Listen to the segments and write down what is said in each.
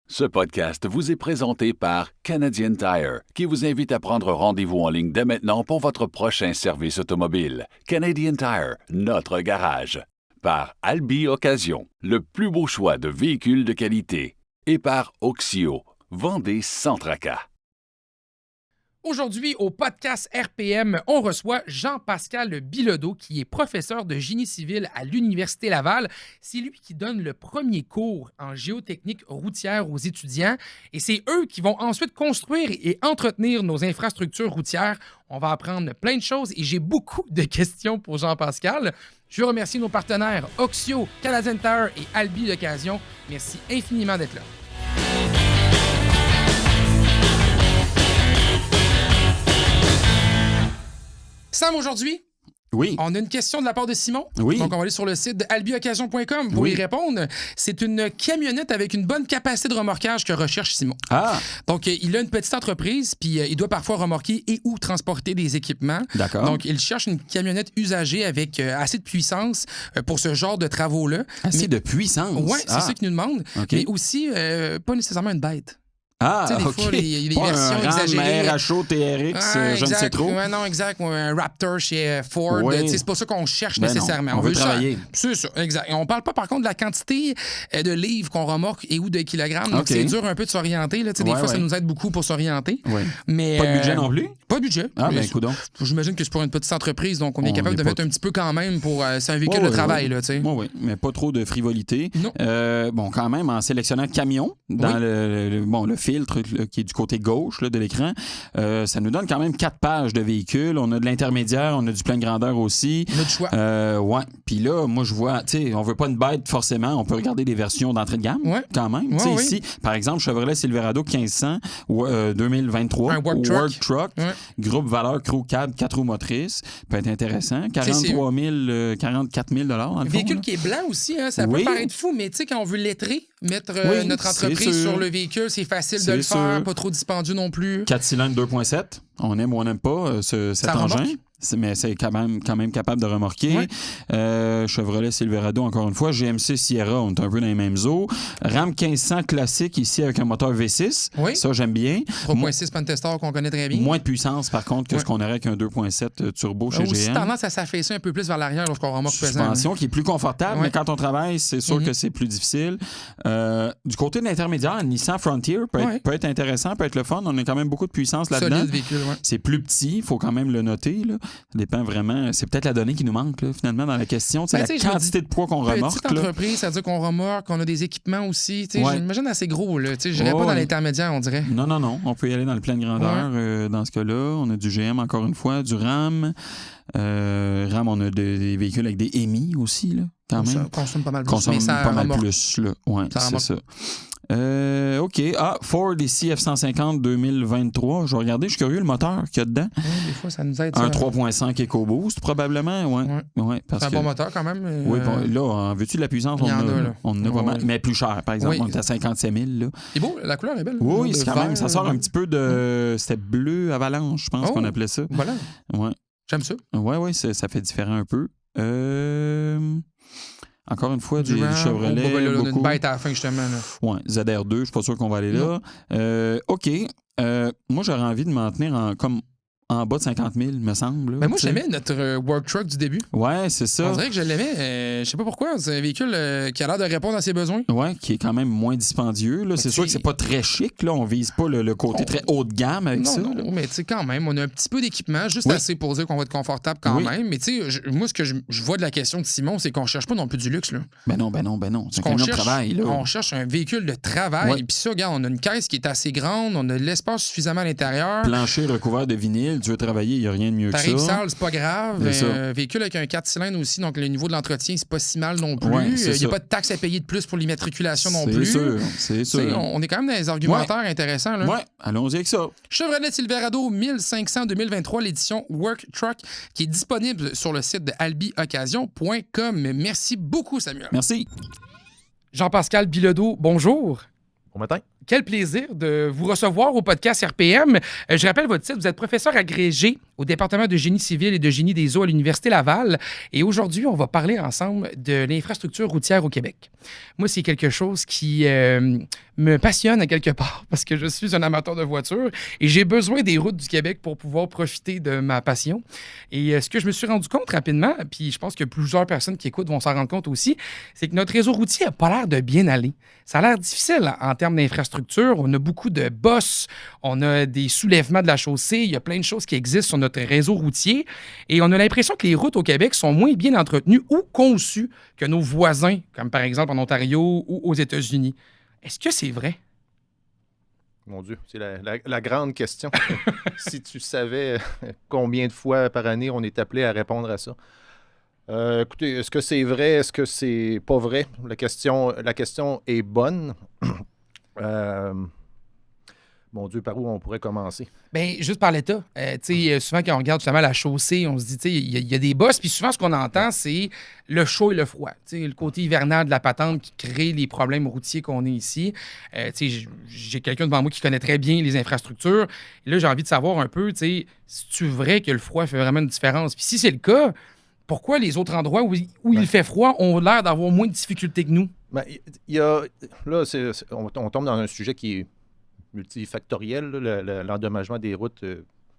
Ce podcast vous est présenté par Canadian Tire, qui vous invite à prendre rendez-vous en ligne dès maintenant pour votre prochain service automobile. Canadian Tire, notre garage. Par Albi Occasion, le plus beau choix de véhicules de qualité. Et par Oxio, vendez sans tracas. Aujourd'hui, au podcast RPM, on reçoit Jean-Pascal Bilodeau, qui est professeur de génie civil à l'Université Laval. C'est lui qui donne le premier cours en géotechnique routière aux étudiants. Et c'est eux qui vont ensuite construire et entretenir nos infrastructures routières. On va apprendre plein de choses et j'ai beaucoup de questions pour Jean-Pascal. Je veux remercier nos partenaires Oxio, Canadian Tire et Albi Occasion. Merci infiniment d'être là. Sam, aujourd'hui, oui. On a une question de la part de Simon. Oui. Donc, on va aller sur le site de albioccasion.com pour y répondre. C'est une camionnette avec une bonne capacité de remorquage que recherche Simon. Ah. Donc, il a une petite entreprise, puis il doit parfois remorquer et ou transporter des équipements. D'accord. Donc, il cherche une camionnette usagée avec assez de puissance pour ce genre de travaux-là. Assez de puissance? Oui, c'est ça qu'il nous demande. Okay. Mais aussi, pas nécessairement une bête. Ah, des fois, il y a des versions exagérées. Un RHO, TRX, je ne sais trop. Non, exact. Un Raptor chez Ford. Oui. C'est pas ça qu'on cherche Ben nécessairement. Non, on veut travailler. C'est ça, exact. Et on parle pas, par contre, de la quantité de livres qu'on remorque et ou de kilogrammes. Donc, c'est dur un peu de s'orienter. Là. Des fois, ça nous aide beaucoup pour s'orienter. Oui. Mais, pas de budget non plus? Pas de budget. Ah, ben, coudonc. J'imagine que c'est pour une petite entreprise, donc on est capable de mettre un petit peu quand même pour... c'est un véhicule de travail, là, tu sais. Oui, mais pas trop de frivolité. Non. Bon, quand même, en sélectionnant camion, dans le filtre qui est du côté gauche là, de l'écran, ça nous donne quand même 4 pages de véhicules. On a de l'intermédiaire, on a du plein grandeur aussi. On a du choix. Ouais. Puis là, moi, je vois, tu sais, on veut pas une bête forcément. On peut regarder des versions d'entrée de gamme quand même. Tu sais, ici, par exemple, Chevrolet Silverado 1500 2023. Un Work Truck. Groupe valeur Crew Cab 4 roues motrices. Peut être intéressant. 44 000 dans le véhicule fond, qui est blanc aussi, hein, ça peut paraître fou, mais tu sais, quand on veut lettrer, mettre notre entreprise sur le véhicule, c'est facile de le faire, pas trop dispendieux non plus. 4 cylindres 2.7, on aime ou on n'aime pas cet engin. Mais c'est quand même capable de remorquer. Chevrolet Silverado, encore une fois. GMC Sierra, on est un peu dans les mêmes eaux. Ram 1500 classique ici avec un moteur V6. Oui. Ça, j'aime bien. 3.6 Pentestor qu'on connaît très bien. Moins de puissance, par contre, que ce qu'on aurait avec un 2.7 turbo chez GM. Aussi tendance à s'affaisser un peu plus vers l'arrière lorsqu'on remorque pesant. Suspension qui est plus confortable, mais quand on travaille, c'est sûr que c'est plus difficile. Du côté de l'intermédiaire, Nissan Frontier peut être intéressant, peut être le fun. On a quand même beaucoup de puissance là-dedans. Solide véhicule, C'est plus petit, il faut quand même le noter, là. Ça dépend vraiment. C'est peut-être la donnée qui nous manque, là, finalement, dans la question. C'est la quantité de poids qu'on remorque. Petite entreprise, ça veut dire qu'on remorque, qu'on a des équipements aussi. J'imagine assez gros. Je n'irais pas dans l'intermédiaire, on dirait. Non. On peut y aller dans le plein de grandeur dans ce cas-là. On a du GM, encore une fois, du RAM. RAM, on a des véhicules avec des EMI aussi, là, quand même. Ça consomme pas mal plus. Consomme pas mal plus, là. Oui, c'est ça. OK. Ford ici, F-150 2023. Je vais regarder, je suis curieux, le moteur qu'il y a dedans. Oui, des fois, ça nous aide. Un 3.5 EcoBoost, probablement. Ouais, c'est un bon moteur quand même. Oui, là, en veux-tu de la puissance? On en a pas mal. Mais plus cher, par exemple. On est à 57 000. Là. C'est beau, la couleur est belle. Oui, c'est quand même. Ça sort un petit peu de. C'était bleu avalanche, je pense qu'on appelait ça. Voilà. Ouais. J'aime ça. Oui, ça fait différent un peu. Encore une fois, du Chevrolet. On a une bête à la fin, justement. Oui, ZR2, je suis pas sûr qu'on va aller là. OK. Moi, j'aurais envie de m'en tenir en bas de 50 000, me semble. Là, moi, j'aimais notre Work Truck du début. Ouais, c'est ça. On dirait que je l'aimais. Je sais pas pourquoi. C'est un véhicule qui a l'air de répondre à ses besoins. Ouais, qui est quand même moins dispendieux. Là. C'est sûr que c'est pas très chic. Là. On vise pas le côté très haut de gamme avec ça. Non, mais tu sais, quand même, on a un petit peu d'équipement, juste assez pour dire qu'on va être confortable quand même. Mais tu sais, moi, ce que je vois de la question de Simon, c'est qu'on cherche pas non plus du luxe. Là. Ben non. C'est un camion de travail. Là. On cherche un véhicule de travail. Puis ça, regarde, on a une caisse qui est assez grande, on a de l'espace suffisamment à l'intérieur. Plancher recouvert de vinyle, tu veux travailler, il y a rien de mieux que ça. T'arrives sale, c'est pas grave. Véhicule avec un 4 cylindres aussi, donc le niveau de l'entretien, c'est pas si mal non plus. Il n'y a pas de taxes à payer de plus pour l'immatriculation non plus. C'est sûr. On est quand même dans les argumentaires intéressants. Là. Ouais, allons-y avec ça. Chevrolet Silverado 1500 2023, l'édition Work Truck, qui est disponible sur le site de albioccasion.com. Merci beaucoup, Samuel. Merci. Jean-Pascal Bilodeau, bonjour. Bon matin. quel plaisir de vous recevoir au podcast RPM. Je rappelle votre titre, vous êtes professeur agrégé au département de génie civil et de génie des eaux à l'Université Laval. Et aujourd'hui, on va parler ensemble de l'infrastructure routière au Québec. Moi, c'est quelque chose qui me passionne à quelque part parce que je suis un amateur de voitures et j'ai besoin des routes du Québec pour pouvoir profiter de ma passion. Et ce que je me suis rendu compte rapidement, puis je pense que plusieurs personnes qui écoutent vont s'en rendre compte aussi, c'est que notre réseau routier n'a pas l'air de bien aller. Ça a l'air difficile en termes d'infrastructure. On a beaucoup de bosses, on a des soulèvements de la chaussée, il y a plein de choses qui existent sur notre réseau routier et on a l'impression que les routes au Québec sont moins bien entretenues ou conçues que nos voisins, comme par exemple en Ontario ou aux États-Unis. Est-ce que c'est vrai? Mon Dieu, c'est la grande question. Si tu savais combien de fois par année on est appelé à répondre à ça. Écoutez, est-ce que c'est vrai? Est-ce que c'est pas vrai? La question est bonne. Mon Dieu, par où on pourrait commencer? Bien, juste par l'État. Souvent, quand on regarde justement la chaussée, on se dit, il y a des bosses. Puis souvent, ce qu'on entend, c'est le chaud et le froid. Le côté hivernal de la patente qui crée les problèmes routiers qu'on a ici. J'ai quelqu'un devant moi qui connaît très bien les infrastructures. Et là, j'ai envie de savoir un peu, si c'est vrai que le froid fait vraiment une différence. Puis si c'est le cas, pourquoi les autres endroits où il fait froid ont l'air d'avoir moins de difficultés que nous? Là, on tombe dans un sujet qui est multifactoriel, là, l'endommagement des routes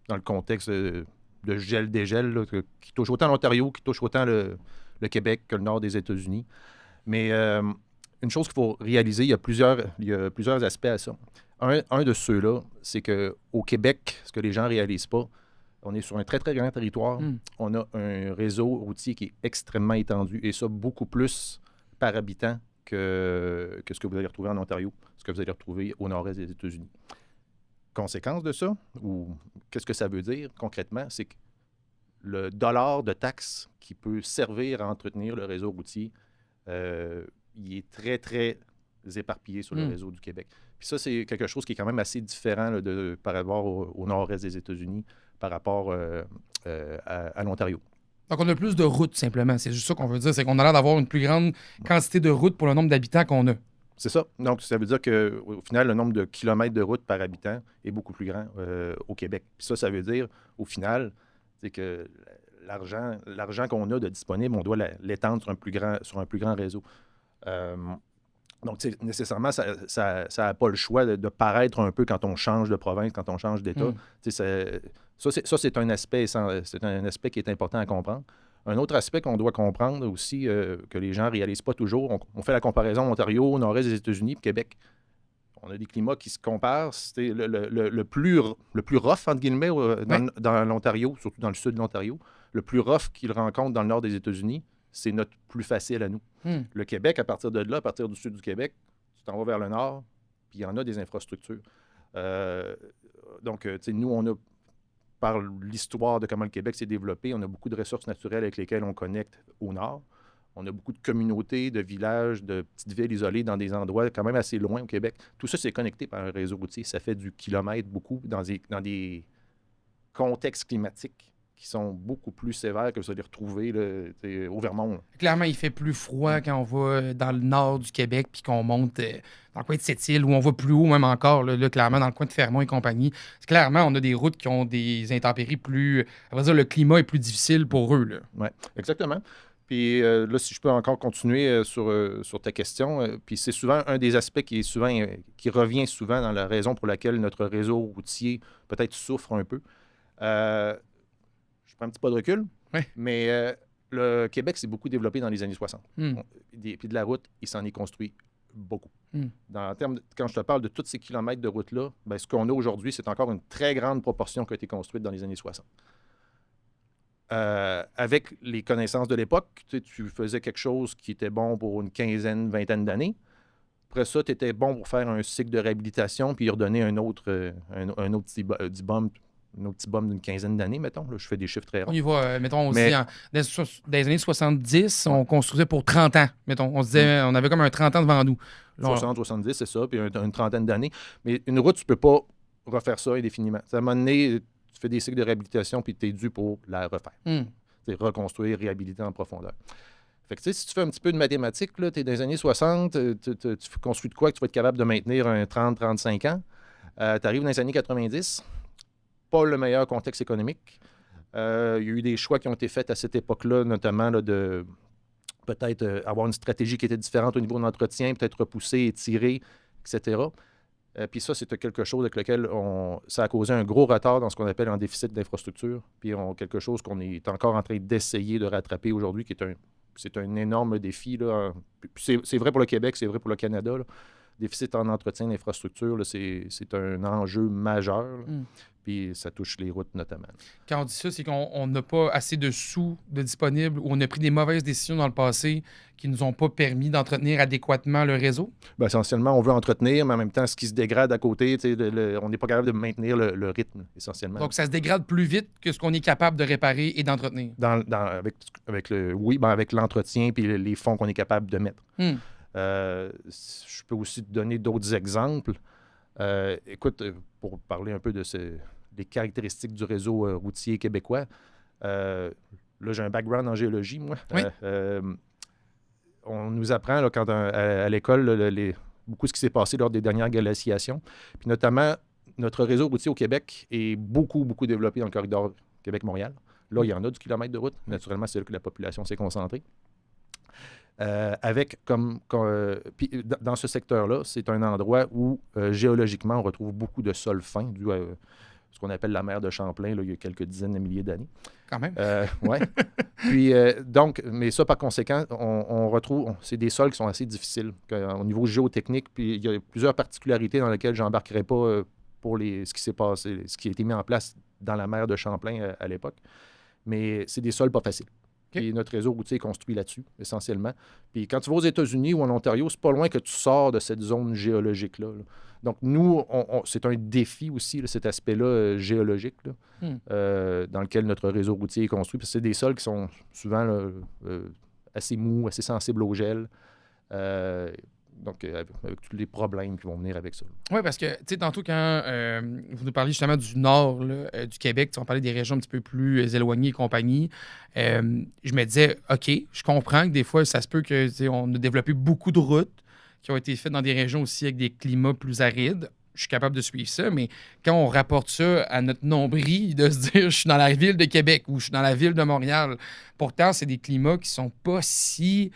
dans le contexte de gel-dégel, là, qui touche autant l'Ontario, qui touche autant le Québec que le nord des États-Unis. Mais une chose qu'il faut réaliser, il y a plusieurs aspects à ça. Un de ceux-là, c'est qu'au Québec, ce que les gens ne réalisent pas, on est sur un très, très grand territoire. On a un réseau routier qui est extrêmement étendu, et ça, beaucoup plus par habitant que ce que vous allez retrouver en Ontario, ce que vous allez retrouver au nord-est des États-Unis. Conséquence de ça, ou qu'est-ce que ça veut dire concrètement, c'est que le dollar de taxe qui peut servir à entretenir le réseau routier, il est très, très éparpillé sur le réseau du Québec. Puis ça, c'est quelque chose qui est quand même assez différent là, par rapport au nord-est des États-Unis, par rapport à l'Ontario. Donc, on a plus de routes, simplement. C'est juste ça qu'on veut dire. C'est qu'on a l'air d'avoir une plus grande quantité de routes pour le nombre d'habitants qu'on a. C'est ça. Donc, ça veut dire qu'au final, le nombre de kilomètres de routes par habitant est beaucoup plus grand au Québec. Puis ça veut dire, au final, c'est que l'argent qu'on a de disponible, on doit l'étendre sur un plus grand réseau. Donc, nécessairement, ça n'a pas le choix de paraître un peu quand on change de province, quand on change d'État. Ça, c'est un aspect qui est important à comprendre. Un autre aspect qu'on doit comprendre aussi, que les gens ne réalisent pas toujours, on fait la comparaison Ontario, nord-est des États-Unis, puis Québec. On a des climats qui se comparent. C'est le plus rough, entre guillemets, dans l'Ontario, surtout dans le sud de l'Ontario. Le plus rough qu'il rencontre dans le nord des États-Unis, c'est notre plus facile à nous. Le Québec, à partir de là, à partir du sud du Québec, tu t'en vas vers le nord, puis il y en a des infrastructures. Donc, nous, on a, par l'histoire de comment le Québec s'est développé, on a beaucoup de ressources naturelles avec lesquelles on connecte au nord. On a beaucoup de communautés, de villages, de petites villes isolées dans des endroits quand même assez loin au Québec. Tout ça, c'est connecté par un réseau routier. Ça fait du kilomètre beaucoup dans des contextes climatiques qui sont beaucoup plus sévères que vous allez retrouver là, au Vermont. Là. Clairement, il fait plus froid quand on va dans le nord du Québec puis qu'on monte dans le coin de Sept-Îles où on va plus haut, même encore, là, clairement, dans le coin de Fermont et compagnie. Clairement, on a des routes qui ont des intempéries plus... On va dire le climat est plus difficile pour eux. Oui, exactement. Puis là, si je peux encore continuer sur ta question, puis c'est souvent un des aspects qui revient souvent dans la raison pour laquelle notre réseau routier peut-être souffre un peu. Je prends un petit pas de recul, mais le Québec s'est beaucoup développé dans les années 60. Puis de la route, il s'en est construit beaucoup. Quand je te parle de tous ces kilomètres de route-là, ce qu'on a aujourd'hui, c'est encore une très grande proportion qui a été construite dans les années 60. Avec les connaissances de l'époque, tu faisais quelque chose qui était bon pour une quinzaine, vingtaine d'années. Après ça, tu étais bon pour faire un cycle de réhabilitation puis redonner un autre petit bump, un autre petit bump d'une quinzaine d'années, mettons. Là, je fais des chiffres très ronds. On y va, mettons, aussi, dans les années 70, on construisait pour 30 ans, mettons. On se disait, on avait comme un 30 ans devant nous. 60, 70, c'est ça, puis une trentaine d'années. Mais une route, tu peux pas refaire ça indéfiniment. À un moment donné, tu fais des cycles de réhabilitation, puis tu es dû pour la refaire. C'est reconstruire, réhabiliter en profondeur. Fait que, si tu fais un petit peu de mathématiques, tu es dans les années 60, tu construis de quoi que tu vas être capable de maintenir un 30-35 ans. Tu arrives dans les années 90, pas le meilleur contexte économique. Il y a eu des choix qui ont été faits à cette époque-là, notamment là, de peut-être avoir une stratégie qui était différente au niveau de l'entretien, peut-être repousser, étirer, etc. Puis ça, c'était quelque chose avec lequel ça a causé un gros retard dans ce qu'on appelle un déficit d'infrastructure. Puis quelque chose qu'on est encore en train d'essayer de rattraper aujourd'hui, c'est un énorme défi. Là. C'est vrai pour le Québec, c'est vrai pour le Canada. Là. Déficit en entretien d'infrastructure, là, c'est un enjeu majeur. Puis ça touche les routes notamment. Quand on dit ça, c'est qu'on n'a pas assez de sous de disponibles ou on a pris des mauvaises décisions dans le passé qui ne nous ont pas permis d'entretenir adéquatement le réseau? Bien, essentiellement, on veut entretenir, mais en même temps, ce qui se dégrade à côté, on n'est pas capable de maintenir le rythme, essentiellement. Donc, ça se dégrade plus vite que ce qu'on est capable de réparer et d'entretenir? Avec l'entretien puis les fonds qu'on est capable de mettre. Je peux aussi te donner d'autres exemples. Écoute, pour parler un peu des caractéristiques du réseau routier québécois, là, j'ai un background en géologie, moi. Oui. On nous apprend là, à l'école beaucoup ce qui s'est passé lors des dernières glaciations. Puis notamment, notre réseau routier au Québec est beaucoup, beaucoup développé dans le corridor Québec-Montréal. Là, il y en a du kilomètre de route. Naturellement, c'est là que la population s'est concentrée. Puis dans ce secteur-là, c'est un endroit où, géologiquement, on retrouve beaucoup de sols fins, dû à ce qu'on appelle la mer de Champlain, là, il y a quelques dizaines de milliers d'années. Quand même. Oui. Puis, mais ça, par conséquent, on retrouve, c'est des sols qui sont assez difficiles au niveau géotechnique. Puis, il y a plusieurs particularités dans lesquelles je n'embarquerai pas pour ce qui s'est passé, ce qui a été mis en place dans la mer de Champlain à l'époque. Mais c'est des sols pas faciles. Okay. Et notre réseau routier est construit là-dessus, essentiellement. Puis quand tu vas aux États-Unis ou en Ontario, c'est pas loin que tu sors de cette zone géologique-là. Là. Donc, nous, c'est un défi aussi, là, cet aspect-là géologique, là, dans lequel notre réseau routier est construit. Parce que c'est des sols qui sont souvent là, assez mous, assez sensibles au gel. Donc, avec tous les problèmes qui vont venir avec ça. Oui, parce que, tu sais, tantôt, quand vous nous parliez justement du nord là, du Québec, on parlait des régions un petit peu plus éloignées et compagnie, je me disais, OK, je comprends que des fois, ça se peut qu'on a développé beaucoup de routes qui ont été faites dans des régions aussi avec des climats plus arides. Je suis capable de suivre ça, mais quand on rapporte ça à notre nombril de se dire, je suis dans la ville de Québec ou je suis dans la ville de Montréal, pourtant, c'est des climats qui sont pas si...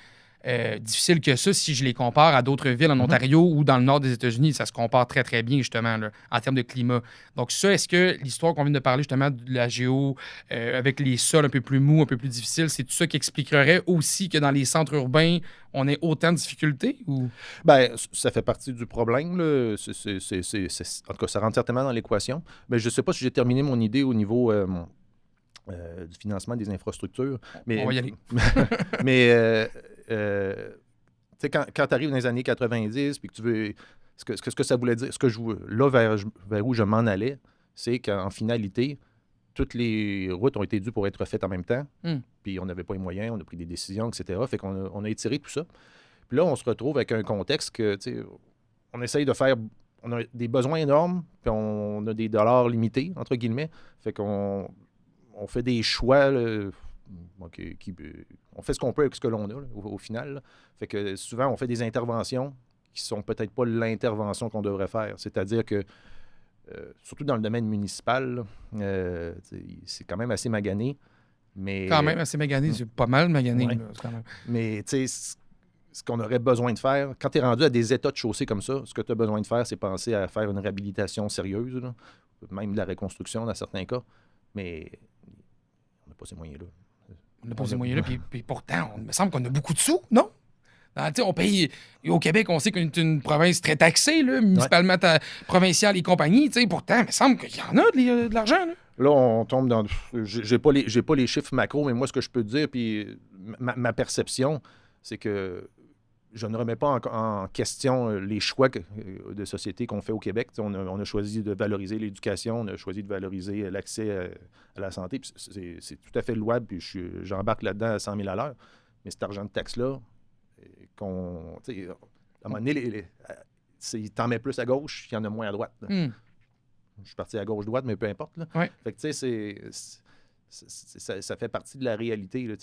difficile que ça si je les compare à d'autres villes en Ontario ou dans le nord des États-Unis. Ça se compare très, très bien, justement, là, en termes de climat. Donc ça, est-ce que l'histoire qu'on vient de parler, justement, de la géo, avec les sols un peu plus mous, un peu plus difficiles, c'est tout ça qui expliquerait aussi que dans les centres urbains, on ait autant de difficultés? Ou... Bien, ça fait partie du problème. Là. En tout cas, ça rentre certainement dans l'équation. Mais je ne sais pas si j'ai terminé mon idée au niveau... du financement des infrastructures. Mais, on va y aller. mais tu sais, quand tu arrives dans les années 90, puis que tu veux... Ce que ça voulait dire, vers où je m'en allais, c'est qu'en finalité, toutes les routes ont été dues pour être faites en même temps. Puis on n'avait pas les moyens, on a pris des décisions, etc. Fait qu'on a étiré tout ça. Puis là, on se retrouve avec un contexte que, tu sais, on essaye de faire... On a des besoins énormes, puis on a des dollars limités, entre guillemets. Fait qu'on fait des choix... on fait ce qu'on peut avec ce que l'on a, là, au final. Là. Fait que souvent, on fait des interventions qui sont peut-être pas l'intervention qu'on devrait faire. C'est-à-dire que, surtout dans le domaine municipal, c'est quand même assez magané. Mais, quand même assez magané, c'est pas mal magané. Ouais. Là, quand même. Mais tu sais, ce qu'on aurait besoin de faire, quand tu es rendu à des états de chaussée comme ça, ce que tu as besoin de faire, c'est penser à faire une réhabilitation sérieuse, là, même de la reconstruction dans certains cas. Mais on n'a pas ces moyens-là. On n'a pas ces moyens-là, puis pourtant, il me semble qu'on a beaucoup de sous, non? On paye... Au Québec, on sait qu'on est une province très taxée, là, municipalement provinciale et compagnie. Pourtant, il me semble qu'il y en a de l'argent. Là, on tombe dans... J'ai pas les chiffres macro, mais moi, ce que je peux te dire, puis ma perception, c'est que je ne remets pas en question les choix de société qu'on fait au Québec. On a choisi de valoriser l'éducation, on a choisi de valoriser l'accès à la santé. Puis c'est tout à fait louable, puis j'embarque là-dedans à 100 000 à l'heure. Mais cet argent de taxe-là, à un moment donné, t'en mets plus à gauche, il y en a moins à droite. Je suis parti à gauche-droite, mais peu importe. Là. Ouais. Fait que, tu sais, ça fait partie de la réalité. Là,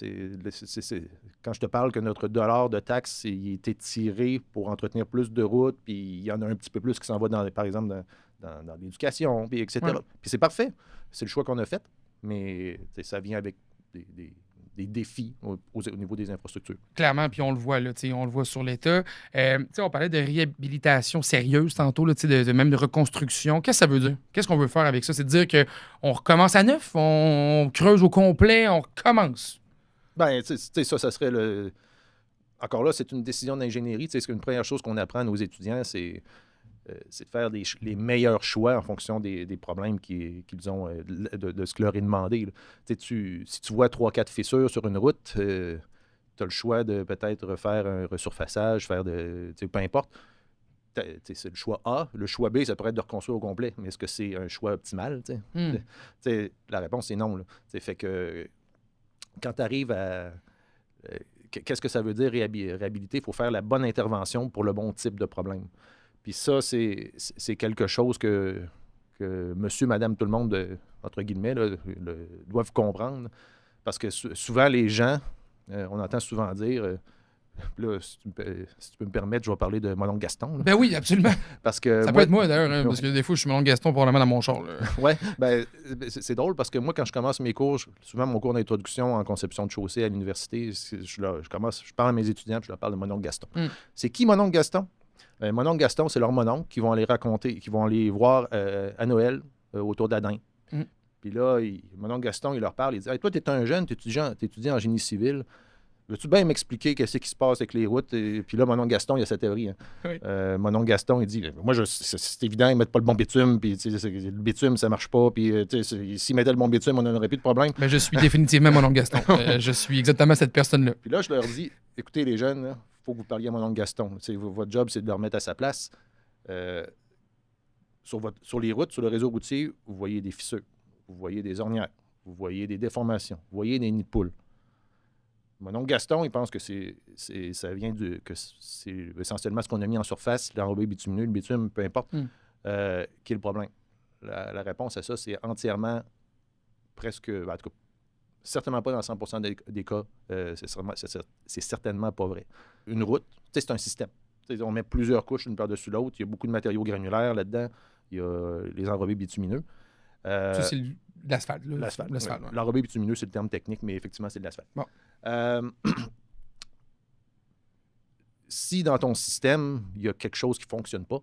quand je te parle que notre dollar de taxe il est étiré pour entretenir plus de routes, puis il y en a un petit peu plus qui s'en va, par exemple, dans l'éducation, puis etc. Ouais. Puis c'est parfait. C'est le choix qu'on a fait, mais ça vient avec des défis au niveau des infrastructures. Clairement, puis on le voit, là, on le voit sur l'État. On parlait de réhabilitation sérieuse tantôt, là, même de reconstruction. Qu'est-ce que ça veut dire? Qu'est-ce qu'on veut faire avec ça? C'est de dire qu'on recommence à neuf, on creuse au complet, on recommence. Bien, ça serait le... Encore là, c'est une décision d'ingénierie. Une première chose qu'on apprend à nos étudiants, c'est de faire les meilleurs choix en fonction des problèmes qu'ils ont, de ce qui leur est demandé. Si tu vois 3-4 fissures sur une route, tu as le choix de peut-être faire un resurfaçage, peu importe. C'est le choix A. Le choix B, ça pourrait être de reconstruire au complet. Mais est-ce que c'est un choix optimal? La réponse, c'est non. Là. Fait que quand tu arrives à... qu'est-ce que ça veut dire réhabiliter? Il faut faire la bonne intervention pour le bon type de problème. Puis ça, c'est quelque chose que monsieur, madame, tout le monde, entre guillemets, là, doivent comprendre. Parce que souvent, les gens, on entend souvent dire, là, si tu peux me permettre, je vais parler de mon oncle Gaston. Là. Ben oui, absolument. Parce que ça peut être moi, d'ailleurs, parce que des fois, je suis mon oncle Gaston probablement dans mon char. Oui, ben, c'est drôle parce que moi, quand je commence mes cours, souvent mon cours d'introduction en conception de chaussée à l'université, je parle à mes étudiants, je leur parle de mon oncle Gaston. C'est qui mon oncle Gaston? Mon oncle Gaston, c'est leur mononcle qui vont aller raconter, qui vont aller voir à Noël autour d'Adin. Puis là, mon oncle Gaston, il leur parle, il dit hey, toi, tu es un jeune, tu étudies en génie civil. Veux-tu bien m'expliquer qu'est-ce qui se passe avec les routes? Et puis là, mon oncle Gaston, il a cette théorie. Hein. Oui. Mon oncle Gaston, il dit moi, c'est évident, ils ne mettent pas le bon bitume, puis le bitume, ça ne marche pas, puis s'ils mettaient le bon bitume, on n'aurait plus de problème. Mais je suis définitivement mon oncle Gaston. Je suis exactement cette personne-là. Puis là, je leur dis écoutez, les jeunes, il faut que vous parliez à mon oncle Gaston. Votre job, c'est de le remettre à sa place. Sur les routes, sur le réseau routier, vous voyez des fissures, vous voyez des ornières, vous voyez des déformations, vous voyez des nids de poules. Mon oncle Gaston, il pense que ça vient que c'est essentiellement ce qu'on a mis en surface, l'enrobé bitumineux, le bitume, peu importe, qui est le problème. La réponse à ça, c'est entièrement, presque, en tout cas, certainement pas dans 100% des cas, c'est certainement pas vrai. Une route, c'est un système. On met plusieurs couches une par-dessus l'autre. Il y a beaucoup de matériaux granulaires là-dedans. Il y a les enrobés bitumineux. Ça, c'est l'asphalte. L'asphalte. Ouais. L'enrobé bitumineux, c'est le terme technique, mais effectivement, c'est de l'asphalte. Bon. Si dans ton système, il y a quelque chose qui ne fonctionne pas,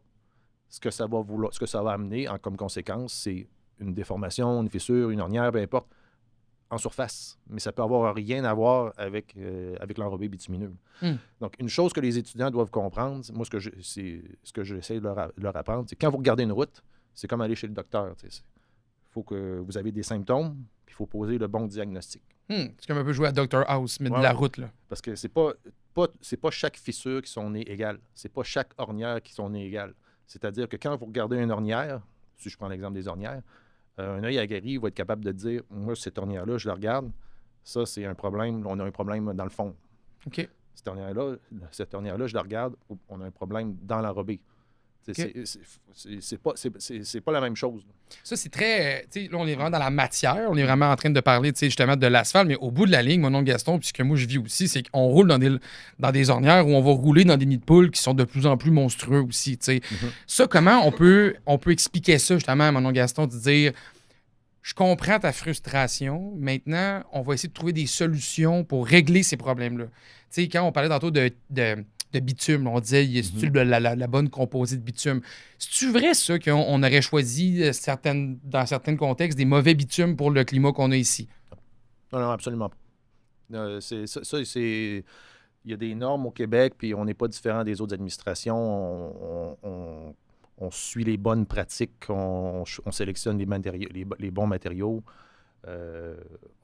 ce que ça va amener comme conséquence, c'est une déformation, une fissure, une ornière, peu importe, en surface. Mais ça peut avoir rien à voir avec l'enrobé bitumineux. Donc, une chose que les étudiants doivent comprendre, moi, c'est ce que j'essaie de leur apprendre, c'est quand vous regardez une route, c'est comme aller chez le docteur. Il faut que vous avez des symptômes, puis il faut poser le bon diagnostic. C'est comme un peu jouer à Dr House, mais de la route. Là. Parce que c'est pas chaque fissure qui sont nées égales. C'est pas chaque ornière qui sont nées égales. C'est-à-dire que quand vous regardez une ornière, si je prends l'exemple des ornières, un œil aguerri va être capable de dire moi, cette ornière-là, je la regarde, ça, c'est un problème, on a un problème dans le fond. OK. Cette ornière-là, je la regarde, on a un problème dans l'enrobé. Okay. C'est pas la même chose. Ça, c'est très... là, on est vraiment dans la matière. On est vraiment en train de parler justement de l'asphalte. Mais au bout de la ligne, mon oncle Gaston, puis ce que moi, je vis aussi, c'est qu'on roule dans des ornières où on va rouler dans des nids de poules qui sont de plus en plus monstrueux aussi. Ça, comment on peut expliquer ça justement à mon oncle Gaston, de dire je comprends ta frustration. Maintenant, on va essayer de trouver des solutions pour régler ces problèmes-là. Quand on parlait tantôt de bitume, là, on disait, y a-t-il la bonne composée de bitume? C'est-tu vrai, ça, qu'on aurait choisi, dans certains contextes, des mauvais bitumes pour le climat qu'on a ici? Non, absolument pas. Il y a des normes au Québec, puis on n'est pas différent des autres administrations. On suit les bonnes pratiques, on sélectionne les bons matériaux,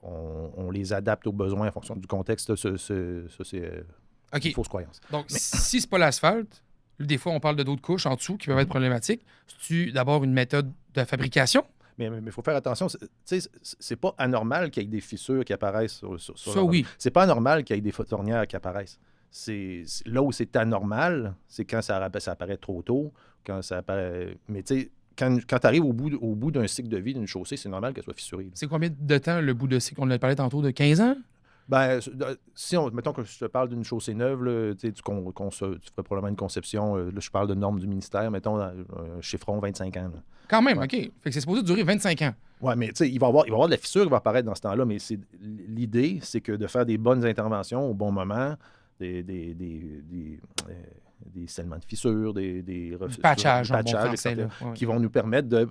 on les adapte aux besoins en fonction du contexte. Ça, c'est... OK. Une fausse croyance. Donc, si c'est pas l'asphalte, des fois, on parle de d'autres couches en dessous qui peuvent être problématiques. C'est-tu d'abord une méthode de fabrication? Mais il faut faire attention. C'est pas anormal qu'il y ait des fissures qui apparaissent sur ça, oui. C'est pas anormal qu'il y ait des ornières qui apparaissent. Là où c'est anormal, c'est quand ça apparaît trop tôt, quand ça apparaît... Mais tu sais, quand tu arrives au bout d'un cycle de vie d'une chaussée, c'est normal qu'elle soit fissurée. C'est combien de temps le bout de cycle? On en a parlé tantôt de 15 ans? Ben, mettons que je te parle d'une chaussée neuve, là, tu ferais probablement une conception, là, je parle de normes du ministère, mettons, chiffron 25 ans. Là. Quand même, Ouais. OK. Fait que c'est supposé durer 25 ans. Oui, mais tu sais, il va y avoir de la fissure qui va apparaître dans ce temps-là, mais l'idée, c'est que de faire des bonnes interventions au bon moment, des scellements de fissures, Du patchage, en bon français, etc., là. Ouais. qui vont nous permettre de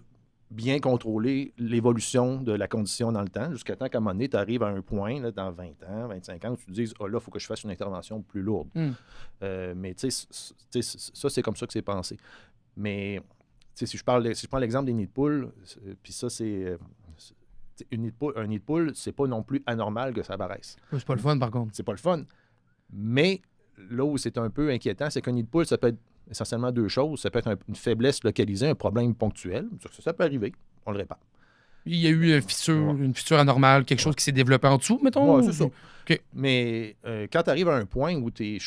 bien contrôler l'évolution de la condition dans le temps, jusqu'à temps qu'à un moment donné, tu arrives à un point, là, dans 20 ans, 25 ans, où tu te dises, là, il faut que je fasse une intervention plus lourde. Mais tu sais, ça, c'est comme ça que c'est pensé. Mais si je prends l'exemple des nids de poules, puis ça, c'est un nid de poule, c'est pas non plus anormal que ça apparaisse. C'est pas le fun, par contre. C'est pas le fun. Mais là où c'est un peu inquiétant, c'est qu'un nid de poule, ça peut être essentiellement deux choses. Ça peut être une faiblesse localisée, un problème ponctuel. Ça peut arriver, on le répare. Il y a eu une fissure anormale, quelque chose qui s'est développé en dessous, mettons? Oui, c'est ça. OK. Mais quand tu arrives à un point où tes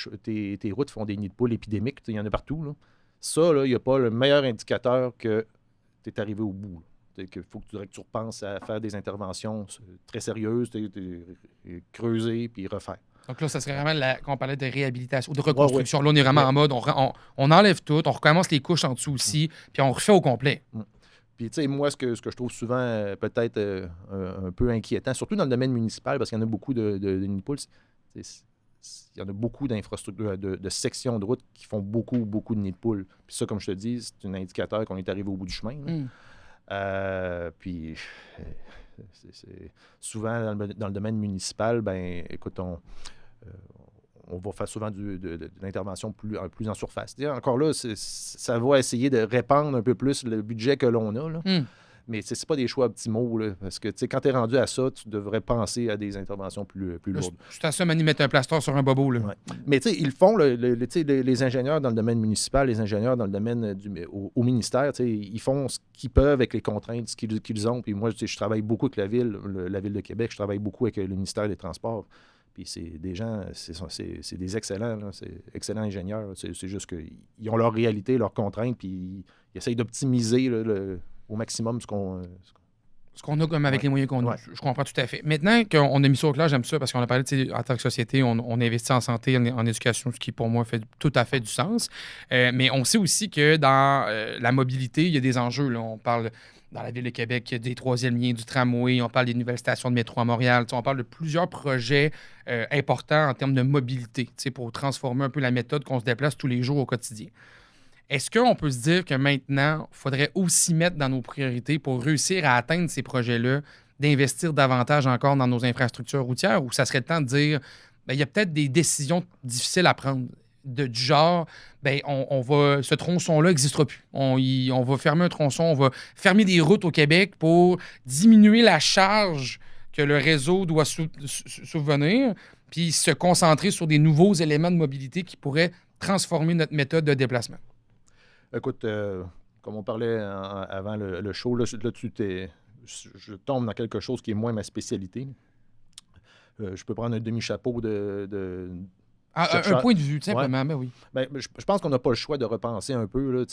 routes font des nids de poules épidémiques, il y en a partout, là, ça, il n'y a pas le meilleur indicateur que tu es arrivé au bout. Il faut que tu repenses à faire des interventions très sérieuses, creuser puis refaire. Donc là, ça serait vraiment, quand on parlait de réhabilitation, de reconstruction, là, on est vraiment en mode, on enlève tout, on recommence les couches en dessous aussi, puis on refait au complet. Puis, tu sais, moi, ce que je trouve souvent peut-être un peu inquiétant, surtout dans le domaine municipal, parce qu'il y en a beaucoup de nids de poules, il y en a beaucoup d'infrastructures, de sections de route qui font beaucoup, beaucoup de nids de poules. Puis ça, comme je te dis, c'est un indicateur qu'on est arrivé au bout du chemin. Puis, souvent, dans le domaine municipal, ben écoute, on va faire souvent de l'intervention plus en surface. Encore là, ça va essayer de répandre un peu plus le budget que l'on a. Là. Mais c'est pas des choix optimaux, là, parce que quand tu es rendu à ça, tu devrais penser à des interventions plus lourdes. C'est à ça, Mani, mettre un plaster sur un bobo. Là. Ouais. Mais ils font, les ingénieurs dans le domaine municipal, les ingénieurs dans le domaine au ministère, ils font ce qu'ils peuvent avec les contraintes qu'ils ont. Puis moi, je travaille beaucoup avec la ville de Québec, je travaille beaucoup avec le ministère des Transports. Puis c'est des gens, c'est des excellents, là, c'est excellents ingénieurs. C'est juste qu'ils ont leur réalité, leurs contraintes, puis ils essayent d'optimiser au maximum ce qu'on a comme avec les moyens qu'on a. Je comprends tout à fait. Maintenant qu'on a mis ça au clair, j'aime ça parce qu'on a parlé, en tant que société, on investit en santé, en éducation, ce qui pour moi fait tout à fait du sens. Mais on sait aussi que dans la mobilité, il y a des enjeux. Là. On parle dans la ville de Québec, il y a des troisièmes liens du tramway, on parle des nouvelles stations de métro à Montréal, on parle de plusieurs projets importants en termes de mobilité pour transformer un peu la méthode qu'on se déplace tous les jours au quotidien. Est-ce qu'on peut se dire que maintenant, il faudrait aussi mettre dans nos priorités pour réussir à atteindre ces projets-là, d'investir davantage encore dans nos infrastructures routières, ou ça serait le temps de dire, il y a peut-être des décisions difficiles à prendre, du genre, ce tronçon-là n'existera plus. On va fermer un tronçon, on va fermer des routes au Québec pour diminuer la charge que le réseau doit souvenir, puis se concentrer sur des nouveaux éléments de mobilité qui pourraient transformer notre méthode de déplacement. Écoute, comme on parlait avant le show, là, je tombe dans quelque chose qui est moins ma spécialité. Je peux prendre un demi-chapeau un point de vue, tout simplement, ouais. Ben oui. Je pense qu'on n'a pas le choix de repenser un peu. Là,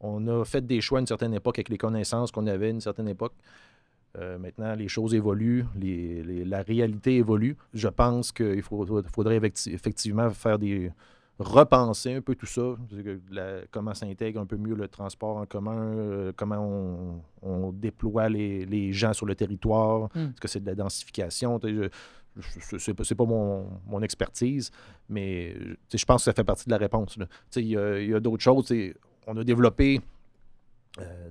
on a fait des choix à une certaine époque avec les connaissances qu'on avait à une certaine époque. Maintenant, les choses évoluent, la réalité évolue. Je pense qu'il faudrait effectivement repenser un peu tout ça, comment s'intègre un peu mieux le transport en commun, comment on déploie les gens sur le territoire, est-ce que c'est de la densification? C'est pas mon expertise, mais je pense que ça fait partie de la réponse. Il y a d'autres choses. On a développé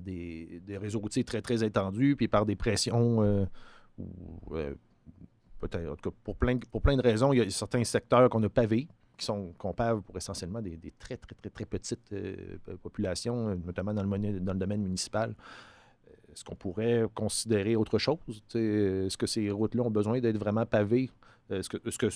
des réseaux routiers très, très étendus, puis par des pressions, peut-être, en tout cas, pour plein de raisons, il y a certains secteurs qu'on a pavés, qu'on pave pour essentiellement des très, très, très, très petites populations, notamment dans le domaine municipal. Est-ce qu'on pourrait considérer autre chose? Est-ce que ces routes-là ont besoin d'être vraiment pavées? Est-ce que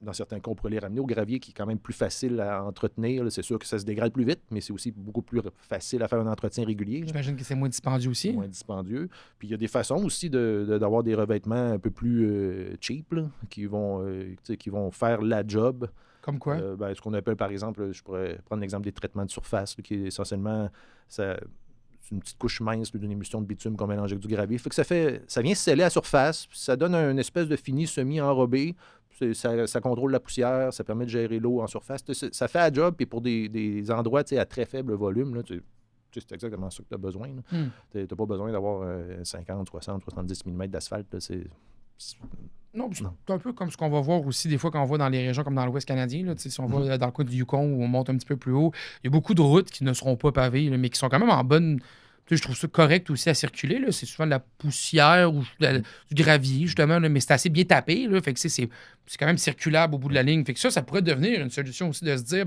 dans certains cas, on pourrait les ramener au gravier, qui est quand même plus facile à entretenir? Là, c'est sûr que ça se dégrade plus vite, mais c'est aussi beaucoup plus facile à faire un entretien régulier. J'imagine que c'est moins dispendieux aussi. Moins dispendieux. Puis il y a des façons aussi d'avoir des revêtements un peu plus cheap, là, qui vont faire la job. Comme quoi? Ce qu'on appelle, par exemple, je pourrais prendre l'exemple des traitements de surface, là, qui est essentiellement c'est une petite couche mince d'une émulsion de bitume qu'on mélange avec du gravier. Fait que ça vient sceller à surface, puis ça donne une espèce de fini semi-enrobé. Ça contrôle la poussière, ça permet de gérer l'eau en surface. Ça fait la job, puis pour des endroits à très faible volume, là, c'est exactement ça que tu as besoin. Tu n'as pas besoin d'avoir 50, 60, 70 mm d'asphalte. Non, c'est un peu comme ce qu'on va voir aussi des fois quand on va dans les régions comme dans l'Ouest canadien. Là, si on va dans le coin du Yukon où on monte un petit peu plus haut, il y a beaucoup de routes qui ne seront pas pavées, là, mais qui sont quand même en bonne... Je trouve ça correct aussi à circuler. Là. C'est souvent de la poussière ou du gravier, justement, là, mais c'est assez bien tapé. Là, fait que c'est quand même circulable au bout de la ligne. Fait que ça pourrait devenir une solution aussi de se dire,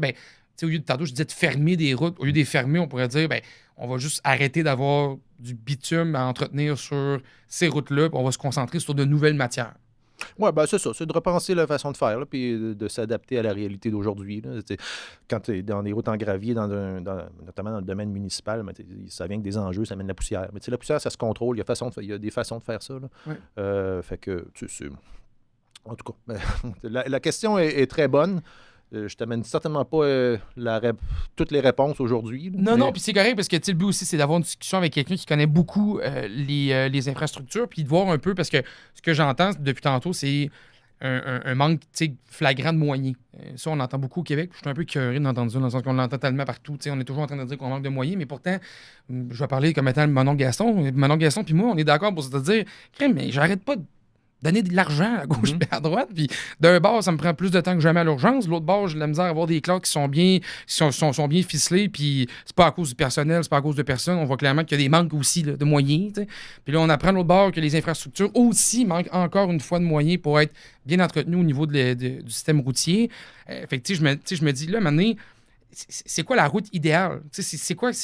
au lieu de tantôt, je disais de fermer des routes, au lieu de les fermer, on pourrait dire, on va juste arrêter d'avoir du bitume à entretenir sur ces routes-là, puis on va se concentrer sur de nouvelles matières. Oui, c'est ça. C'est de repenser la façon de faire, là, puis de s'adapter à la réalité d'aujourd'hui. Là. Quand tu es dans des routes en gravier, notamment dans le domaine municipal, ça vient avec des enjeux, ça amène de la poussière. Mais la poussière, ça se contrôle. Il y a des façons de faire ça. Là. Ouais. Fait que, en tout cas, la question est très bonne. Je t'amène certainement pas toutes les réponses aujourd'hui. Non, puis c'est correct parce que le but aussi, c'est d'avoir une discussion avec quelqu'un qui connaît beaucoup les infrastructures, puis de voir un peu, parce que ce que j'entends depuis tantôt, c'est un manque flagrant de moyens. Ça, on entend beaucoup au Québec. Je suis un peu curieux d'entendre ça, dans le sens qu'on l'entend tellement partout. On est toujours en train de dire qu'on manque de moyens, mais pourtant, je vais parler comme étant mon oncle Gaston. Mon oncle Gaston, puis moi, on est d'accord pour se dire, mais j'arrête pas de donner de l'argent à gauche et à droite. Puis d'un bord, ça me prend plus de temps que jamais à l'urgence. L'autre bord, j'ai de la misère à avoir des classes qui sont bien ficelées. Puis c'est pas à cause du personnel, c'est pas à cause de personne. On voit clairement qu'il y a des manques aussi là, de moyens. T'sais. Puis là, on apprend de l'autre bord que les infrastructures aussi manquent encore une fois de moyens pour être bien entretenues au niveau du système routier. Fait que je me dis, là, à un moment donné, c'est quoi la route idéale? C'est quoi qui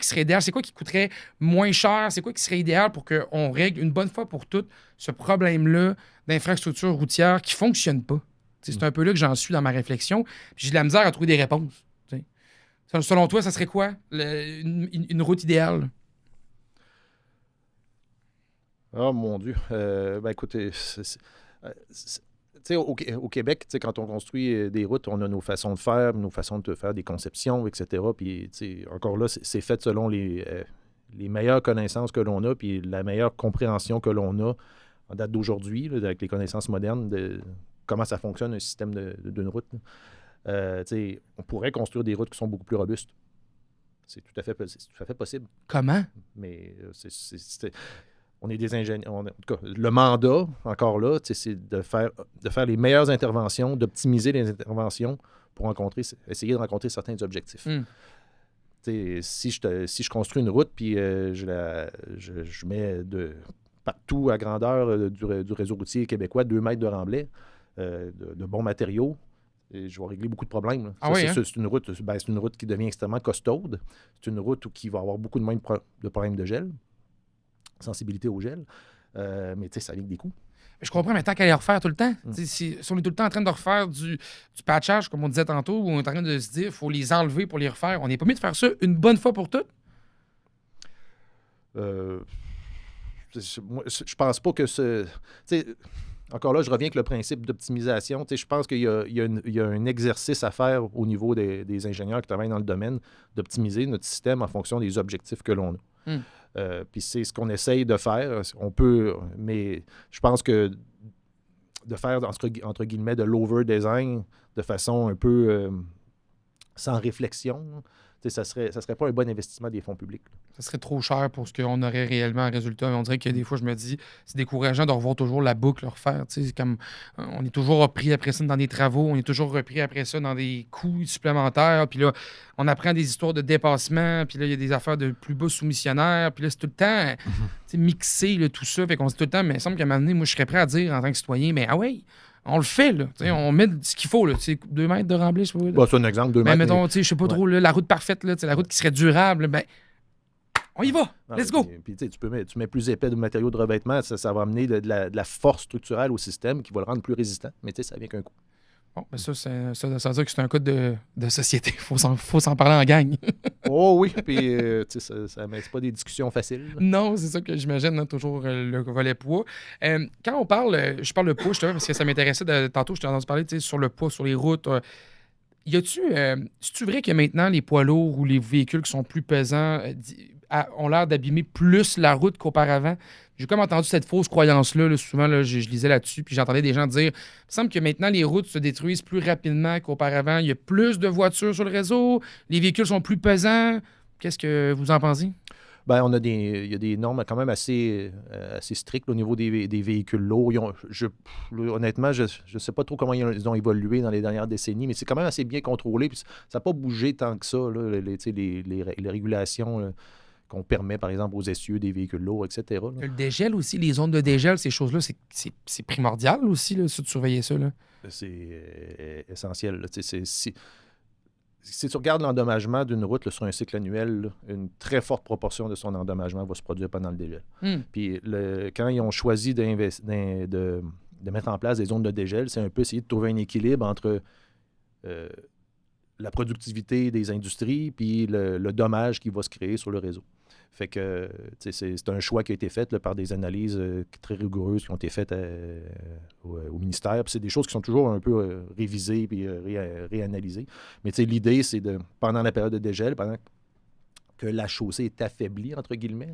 serait idéal? C'est quoi qui coûterait moins cher? C'est quoi qui serait idéal pour qu'on règle une bonne fois pour toutes ce problème-là d'infrastructure routière qui ne fonctionne pas? C'est un peu là que j'en suis dans ma réflexion. J'ai de la misère à trouver des réponses. T'sais. Selon toi, ça serait quoi une route idéale? Oh mon Dieu. Écoutez, au Québec, quand on construit des routes, on a nos façons de faire des conceptions, etc. Puis, encore là, c'est fait selon les meilleures connaissances que l'on a, puis la meilleure compréhension que l'on a en date d'aujourd'hui, là, avec les connaissances modernes de comment ça fonctionne un système d'une route. On pourrait construire des routes qui sont beaucoup plus robustes. C'est tout à fait possible. Comment? Mais on est des ingénieurs. En tout cas, le mandat, encore là, c'est de faire les meilleures interventions, d'optimiser les interventions pour essayer de rencontrer certains objectifs. Si je construis une route, puis je mets partout à grandeur du réseau routier québécois 2 mètres de remblai, de bons matériaux, et je vais régler beaucoup de problèmes. C'est une route qui devient extrêmement costaude. C'est une route qui va avoir beaucoup moins de problèmes de gel, sensibilité au gel, mais ça vient avec des coûts. Je comprends, mais tant qu'à les refaire tout le temps. Si on est tout le temps en train de refaire du patchage, comme on disait tantôt, où on est en train de se dire qu'il faut les enlever pour les refaire, on n'est pas mieux de faire ça une bonne fois pour toutes? Je pense pas que encore là, je reviens avec le principe d'optimisation. Je pense qu'il y a un exercice à faire au niveau des ingénieurs qui travaillent dans le domaine d'optimiser notre système en fonction des objectifs que l'on a. Puis c'est ce qu'on essaye de faire. On peut, mais je pense que de faire, entre guillemets, de l'over-design de façon un peu sans réflexion, ça serait pas un bon investissement des fonds publics. Ça serait trop cher pour ce qu'on aurait réellement en résultat. On dirait que des fois, je me dis, c'est décourageant de revoir toujours la boucle, refaire. Comme, on est toujours repris après ça dans des travaux, on est toujours repris après ça dans des coûts supplémentaires. Puis là, on apprend des histoires de dépassement. Puis là, il y a des affaires de plus bas soumissionnaires. Puis là, c'est tout le temps mixé, là, tout ça. Fait qu'on se dit tout le temps, mais il me semble qu'à un moment donné, moi, je serais prêt à dire en tant que citoyen, mais ah ouais, on le fait, là. On met ce qu'il faut, là. 2 mètres de remblai, je sais pas. C'est un exemple, 2 mètres. Mais mettons, je sais pas trop, là, la route parfaite, là, la route qui serait durable, on y va! Let's go! Puis tu mets plus épais de matériaux de revêtement, ça va amener de la force structurelle au système qui va le rendre plus résistant. Mais ça vient qu'un coup. Bon, mais ça veut dire que c'est un cas de société. Faut s'en parler en gang. Oh oui, puis ça met pas des discussions faciles. Non, c'est ça que j'imagine, hein, toujours le volet poids. Quand on parle, je parle de poids, justement, parce que ça m'intéressait tantôt, je t'ai entendu parler sur le poids, sur les routes. C'est-tu vrai que maintenant, les poids lourds ou les véhicules qui sont plus pesants ont l'air d'abîmer plus la route qu'auparavant? J'ai comme entendu cette fausse croyance-là. Souvent, là, je lisais là-dessus, puis j'entendais des gens dire il me semble que maintenant, les routes se détruisent plus rapidement qu'auparavant. Il y a plus de voitures sur le réseau, les véhicules sont plus pesants. Qu'est-ce que vous en pensez? Ben, il y a des normes quand même assez strictes au niveau des véhicules lourds. Honnêtement, je ne sais pas trop comment ils ont évolué dans les dernières décennies, mais c'est quand même assez bien contrôlé. Puis ça n'a pas bougé tant que ça, là, les régulations là, qu'on permet, par exemple, aux essieux des véhicules lourds, etc. Là. Le dégel aussi, les zones de dégel, ces choses-là, c'est primordial aussi, là, de surveiller ça. Là. C'est essentiel. Là. Si tu regardes l'endommagement d'une route là, sur un cycle annuel, là, une très forte proportion de son endommagement va se produire pendant le dégel. Puis quand ils ont choisi de mettre en place des zones de dégel, c'est un peu essayer de trouver un équilibre entre la productivité des industries puis le dommage qui va se créer sur le réseau. Fait que c'est un choix qui a été fait là, par des analyses très rigoureuses qui ont été faites au ministère. Puis c'est des choses qui sont toujours un peu révisées puis réanalysées. Mais l'idée, c'est pendant la période de dégel, pendant que la chaussée est affaiblie, entre guillemets,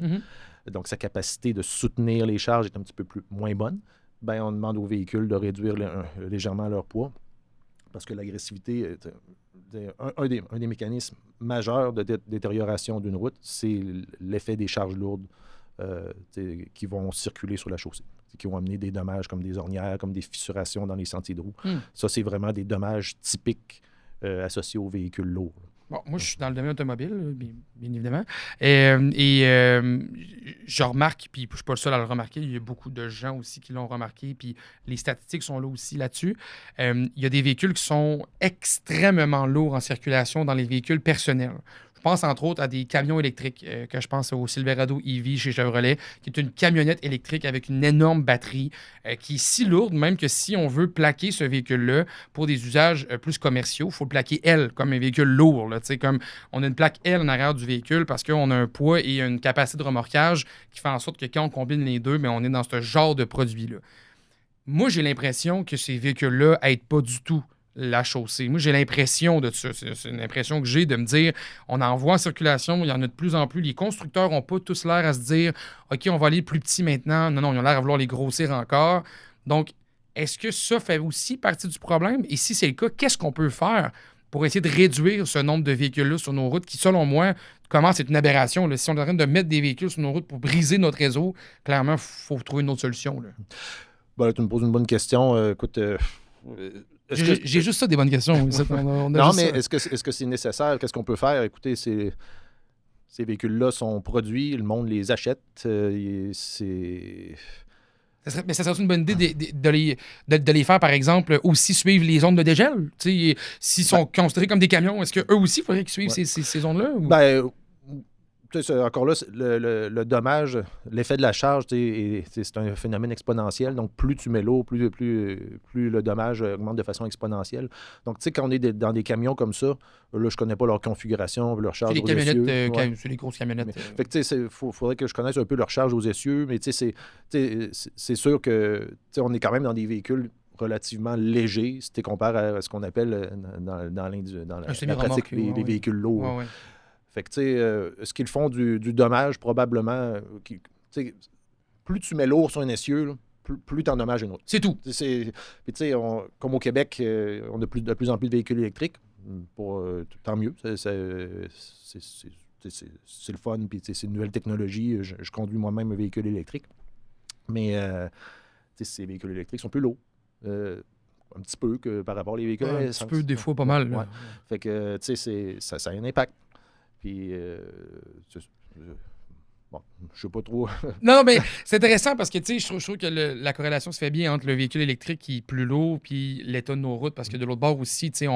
donc sa capacité de soutenir les charges est un petit peu moins bonne, ben on demande aux véhicules de réduire légèrement leur poids. Parce que l'agressivité, un des mécanismes majeurs de détérioration d'une route, c'est l'effet des charges lourdes qui vont circuler sur la chaussée, qui vont amener des dommages comme des ornières, comme des fissurations dans les sentiers de roue. Ça, c'est vraiment des dommages typiques associés aux véhicules lourds. Bon, moi, je suis dans le domaine automobile, bien évidemment. Je remarque, puis je ne suis pas le seul à le remarquer, il y a beaucoup de gens aussi qui l'ont remarqué, puis les statistiques sont là aussi là-dessus. Il y a des véhicules qui sont extrêmement lourds en circulation dans les véhicules personnels. Je pense entre autres à des camions électriques, que je pense au Silverado EV chez Chevrolet, qui est une camionnette électrique avec une énorme batterie, qui est si lourde même que si on veut plaquer ce véhicule-là pour des usages plus commerciaux, il faut le plaquer L comme un véhicule lourd. Là, comme on a une plaque L en arrière du véhicule parce qu'on a un poids et une capacité de remorquage qui fait en sorte que quand on combine les deux, on est dans ce genre de produit-là. Moi, j'ai l'impression que ces véhicules-là n'aident pas du tout la chaussée. Moi, j'ai l'impression de ça. C'est une impression que j'ai de me dire, on en voit en circulation, il y en a de plus en plus. Les constructeurs n'ont pas tous l'air à se dire, OK, on va aller plus petit maintenant. Non, ils ont l'air à vouloir les grossir encore. Donc, est-ce que ça fait aussi partie du problème? Et si c'est le cas, qu'est-ce qu'on peut faire pour essayer de réduire ce nombre de véhicules-là sur nos routes qui, selon moi, commence à être une aberration. Là. Si on est en train de mettre des véhicules sur nos routes pour briser notre réseau, clairement, il faut trouver une autre solution. Là. Là, tu me poses une bonne question. Écoute... J'ai juste ça des bonnes questions. Non, mais est-ce que c'est nécessaire? Qu'est-ce qu'on peut faire? Écoutez, ces véhicules-là sont produits, le monde les achète. Mais ça serait une bonne idée de les faire, par exemple, aussi suivre les zones de dégel? S'ils sont considérés comme des camions, est-ce qu'eux aussi, il faudrait qu'ils suivent ces zones-là? Ou? Encore là, le dommage, l'effet de la charge, c'est un phénomène exponentiel. Donc, plus tu mets l'eau, plus le dommage augmente de façon exponentielle. Donc, tu sais, quand on est dans des camions comme ça, là, je connais pas leur configuration, leur charge aux essieux. C'est les grosses camionnettes. Fait que, tu sais, faudrait que je connaisse un peu leur charge aux essieux, mais tu sais, c'est sûr que, on est quand même dans des véhicules relativement légers si tu compares à ce qu'on appelle dans la pratique les véhicules lourds. Fait que, tu sais, ce qu'ils font du dommage, probablement, plus tu mets lourd sur un essieu, là, plus tu endommages une autre. C'est tout. Puis, tu sais, comme au Québec, on a de plus en plus de véhicules électriques. Tant mieux. C'est le fun, puis c'est une nouvelle technologie. Je conduis moi-même un véhicule électrique. Mais ces véhicules électriques sont plus lourds. Un petit peu que par rapport aux véhicules à essence. Un petit peu, des fois, pas mal. Ouais. Fait que, tu sais, ça a un impact. Puis, bon, je sais pas trop. Non, mais c'est intéressant parce que, tu sais, je trouve que la corrélation se fait bien entre le véhicule électrique qui est plus lourd puis l'état de nos routes. Parce que de l'autre bord aussi, tu sais,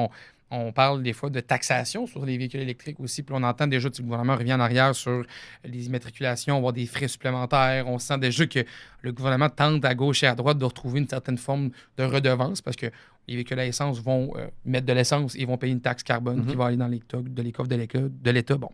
on parle des fois de taxation sur les véhicules électriques aussi. Puis on entend déjà que le gouvernement revient en arrière sur les immatriculations, avoir des frais supplémentaires. On sent déjà que le gouvernement tente à gauche et à droite de retrouver une certaine forme de redevance parce que les véhicules à essence vont mettre de l'essence et vont payer une taxe carbone qui va aller dans les coffres de l'État. Bon.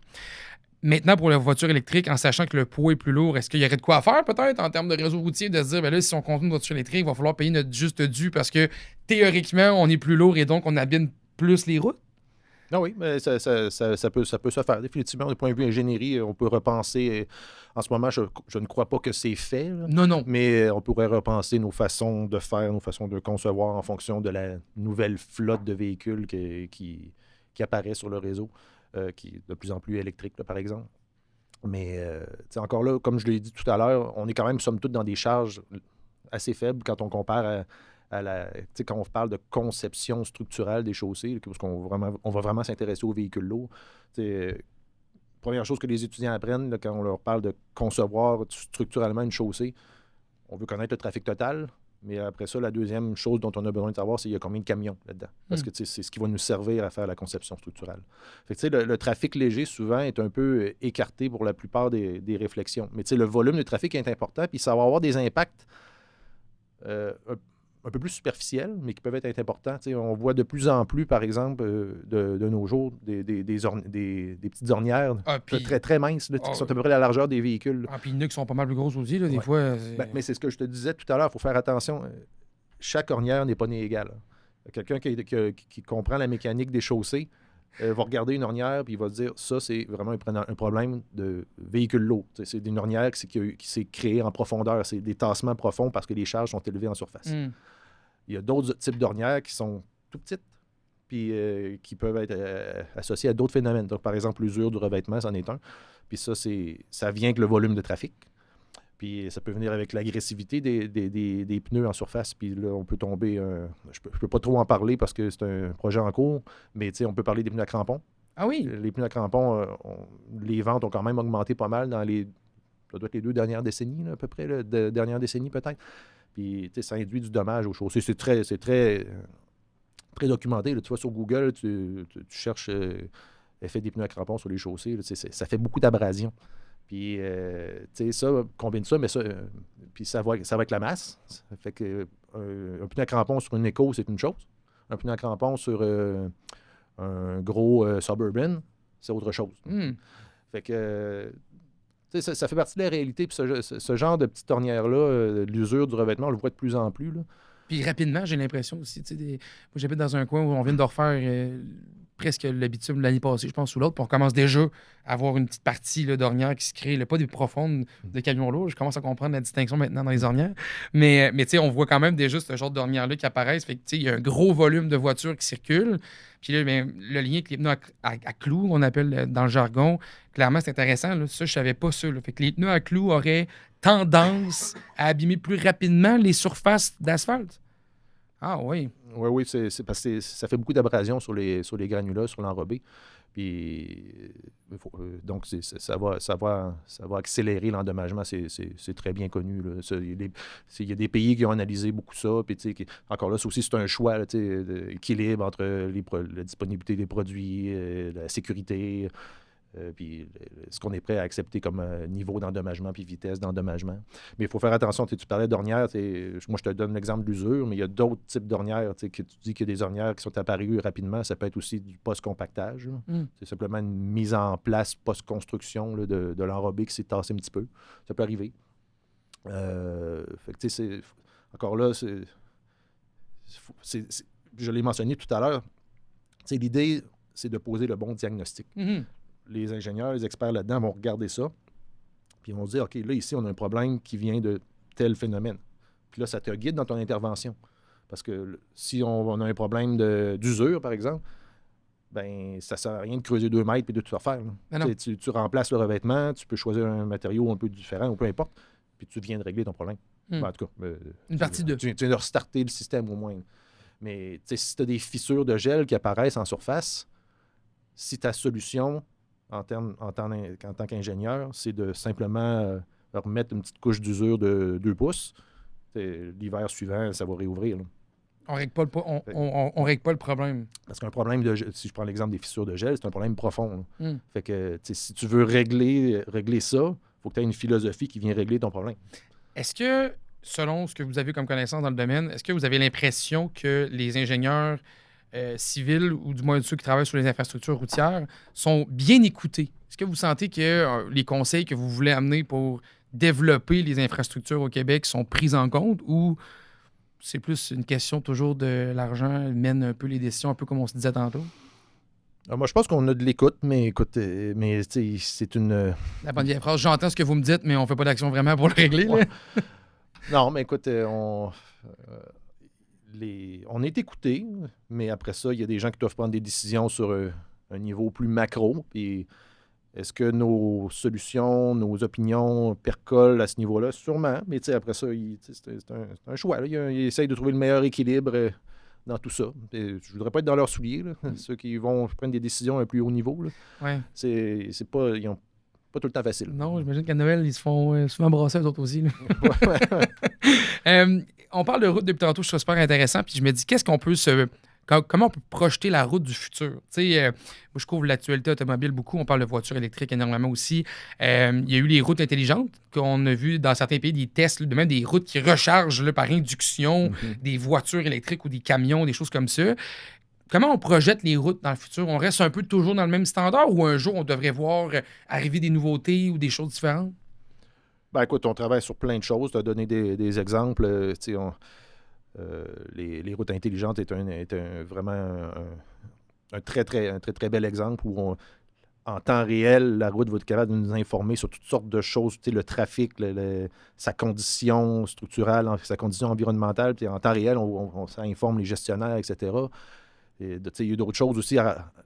Maintenant, pour la voiture électrique, en sachant que le poids est plus lourd, est-ce qu'il y aurait de quoi faire peut-être en termes de réseau routier, de se dire, ben là, si on conduit une voiture électrique, il va falloir payer notre juste dû parce que théoriquement, on est plus lourd et donc on abîme plus les routes? Non, oui, mais ça peut se faire. Définitivement, du point de vue ingénierie, on peut repenser. En ce moment, je ne crois pas que c'est fait. Là, Non. mais on pourrait repenser nos façons de faire, nos façons de concevoir en fonction de la nouvelle flotte de véhicules qui apparaît sur le réseau. Qui est de plus en plus électrique, là, par exemple. Mais encore là, comme je l'ai dit tout à l'heure, on est quand même, somme toute, dans des charges assez faibles quand on compare quand on parle de conception structurelle des chaussées, parce qu'on va vraiment s'intéresser aux véhicules lourds. Première chose que les étudiants apprennent là, quand on leur parle de concevoir structurellement une chaussée, on veut connaître le trafic total. Mais après ça, la deuxième chose dont on a besoin de savoir, c'est il y a combien de camions là-dedans. Parce que c'est ce qui va nous servir à faire la conception structurelle. Fait que, le trafic léger, souvent, est un peu écarté pour la plupart des réflexions. Mais le volume de trafic est important, puis ça va avoir des impacts un peu plus superficiels, mais qui peuvent être importants. On voit de plus en plus, par exemple, de nos jours, des petites ornières très, très minces, là, qui sont à peu près la largeur des véhicules. Puis il y en a qui sont pas mal plus grosses aussi, là, des fois. Mais c'est ce que je te disais tout à l'heure, il faut faire attention. Chaque ornière n'est pas née égale. Quelqu'un qui comprend la mécanique des chaussées va regarder une ornière puis il va se dire, ça, c'est vraiment un problème de véhicule lourd. C'est une ornière qui s'est créée en profondeur. C'est des tassements profonds parce que les charges sont élevées en surface. Il y a d'autres types d'ornières qui sont tout petites puis qui peuvent être associées à d'autres phénomènes. Donc, par exemple, l'usure du revêtement, c'en est un. Puis ça vient avec le volume de trafic. Puis ça peut venir avec l'agressivité des pneus en surface. Puis là, on peut tomber... je peux pas trop en parler parce que c'est un projet en cours, mais on peut parler des pneus à crampons. Ah oui? Les pneus à crampons, les ventes ont quand même augmenté pas mal dans ça doit être les 2 dernières décennies, là, à peu près, dernière décennie peut-être. Puis ça induit du dommage aux chaussées. C'est très documenté. Là. Tu vois, sur Google, tu cherches effet des pneus à crampons sur les chaussées. Là, ça fait beaucoup d'abrasion. Puis, ça, combine ça, mais ça, puis ça va avec la masse. Ça fait que un pneu à crampons sur une Echo, c'est une chose. Un pneu à crampons sur un gros Suburban, c'est autre chose. Fait que, ça fait partie de la réalité. Puis ce genre de petite ornière-là, l'usure du revêtement, on le voit de plus en plus. Là. Puis rapidement, j'ai l'impression aussi, moi j'habite dans un coin où on vient de refaire presque le bitume l'année passée, je pense, ou l'autre, puis on commence déjà à avoir une petite partie là, d'ornières qui se crée, pas des profondes de camions lourds, je commence à comprendre la distinction maintenant dans les ornières, mais on voit quand même déjà ce genre d'ornières-là qui apparaissent, fait que il y a un gros volume de voitures qui circulent, puis là, le lien avec les pneus à clous, on appelle dans le jargon, clairement, c'est intéressant, là, ça, je savais pas ça, là, fait que les pneus à clous auraient tendance à abîmer plus rapidement les surfaces d'asphalte. Ah oui. Oui, c'est parce que ça fait beaucoup d'abrasion sur les granulats, sur l'enrobé. Puis, donc, ça va accélérer l'endommagement. C'est très bien connu. Là. Il y a des pays qui ont analysé beaucoup ça. Puis, encore là, c'est un choix, d'équilibre entre la disponibilité des produits, la sécurité, puis ce qu'on est prêt à accepter comme niveau d'endommagement puis vitesse d'endommagement. Mais il faut faire attention, tu parlais d'ornières, moi je te donne l'exemple d'usure, mais il y a d'autres types d'ornières, que tu dis qu'il y a des ornières qui sont apparues rapidement, ça peut être aussi du post-compactage. C'est simplement une mise en place post-construction là, de l'enrobé qui s'est tassé un petit peu. Ça peut arriver. Fait que, encore là, je l'ai mentionné tout à l'heure, l'idée, c'est de poser le bon diagnostic. Les ingénieurs, les experts là-dedans vont regarder ça, puis ils vont se dire, OK, là, ici, on a un problème qui vient de tel phénomène. Puis là, ça te guide dans ton intervention. Parce que si on a un problème d'usure, par exemple, ben ça ne sert à rien de creuser 2 mètres et de tout refaire. Tu remplaces le revêtement, tu peux choisir un matériau un peu différent ou peu importe, puis tu viens de régler ton problème. En tout cas, une partie de... Tu viens de restarter le système au moins. Mais si tu as des fissures de gel qui apparaissent en surface, si ta solution... En tant qu'ingénieur, c'est de simplement remettre une petite couche d'usure de 2 pouces. L'hiver suivant, ça va réouvrir. Là. On règle pas le problème. Parce qu'un problème de gel, si je prends l'exemple des fissures de gel, c'est un problème profond. Fait que si tu veux régler ça, il faut que tu aies une philosophie qui vient régler ton problème. Est-ce que selon ce que vous avez comme connaissance dans le domaine, est-ce que vous avez l'impression que les ingénieurs civils, ou du moins ceux qui travaillent sur les infrastructures routières, sont bien écoutés? Est-ce que vous sentez que les conseils que vous voulez amener pour développer les infrastructures au Québec sont pris en compte, ou c'est plus une question toujours de l'argent mène un peu les décisions, un peu comme on se disait tantôt? Alors moi, je pense qu'on a de l'écoute, mais écoute, mais c'est une... La bonne vieille phrase, j'entends ce que vous me dites, mais on fait pas d'action vraiment pour le régler. Là. Non, mais écoute, on est écouté, mais après ça, il y a des gens qui doivent prendre des décisions sur un niveau plus macro. Puis est-ce que nos solutions, nos opinions percolent à ce niveau-là? Sûrement, mais après ça, c'est un choix. Là. Ils essayent de trouver le meilleur équilibre dans tout ça. Et je voudrais pas être dans leurs souliers, là. Ceux qui vont prendre des décisions à un plus haut niveau. Là. Ouais. C'est pas... Ils ont pas tout le temps facile. Non, j'imagine qu'à Noël, ils se font souvent brasser eux autres aussi. Là. On parle de route depuis tantôt, je trouve super intéressant. Puis je me dis, comment on peut projeter la route du futur? Tu sais, moi, je couvre l'actualité automobile beaucoup. On parle de voitures électriques énormément aussi. Il y a eu les routes intelligentes qu'on a vu dans certains pays, des tests, de même des routes qui rechargent là, par induction, des voitures électriques ou des camions, des choses comme ça. Comment on projette les routes dans le futur? On reste un peu toujours dans le même standard, ou un jour, on devrait voir arriver des nouveautés ou des choses différentes? Ben écoute, on travaille sur plein de choses. Tu as donné des exemples. Les routes intelligentes est vraiment un très bel exemple où en temps réel, la route va être capable de nous informer sur toutes sortes de choses, le trafic, sa condition structurelle, sa condition environnementale. Puis en temps réel, ça informe les gestionnaires, etc. Et, il y a d'autres choses aussi.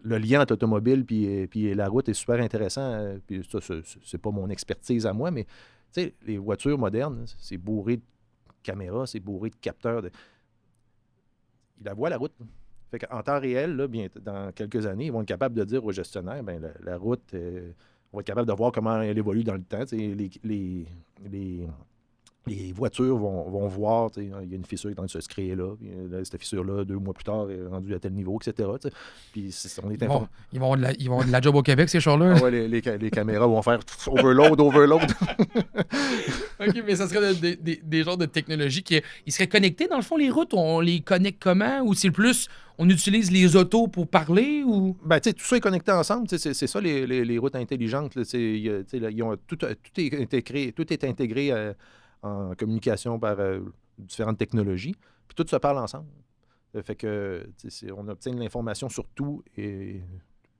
Le lien entre l'automobile puis la route est super intéressant. Puis ça, c'est pas mon expertise à moi, mais les voitures modernes, c'est bourré de caméras, c'est bourré de capteurs. Ils la voient, la route. Fait qu'en temps réel, là, dans quelques années, ils vont être capables de dire aux gestionnaires, la route, on va être capable de voir comment elle évolue dans le temps. Les voitures vont voir, il y a une fissure qui est en train de se créer là, puis cette fissure-là, 2 mois plus tard, est rendue à tel niveau, etc. Puis on est informé. Ils vont avoir de la job au Québec, ces choses-là. Ah ouais, les caméras vont faire overload. OK, mais ça serait des genres de technologies qui ils seraient connectés, dans le fond, les routes? On les connecte comment? Ou c'est plus, on utilise les autos pour parler? Ou... tout ça est connecté ensemble. C'est ça, les routes intelligentes. Là, tout est intégré en communication par différentes technologies. Puis tout se parle ensemble. Fait que on obtient de l'information sur tout et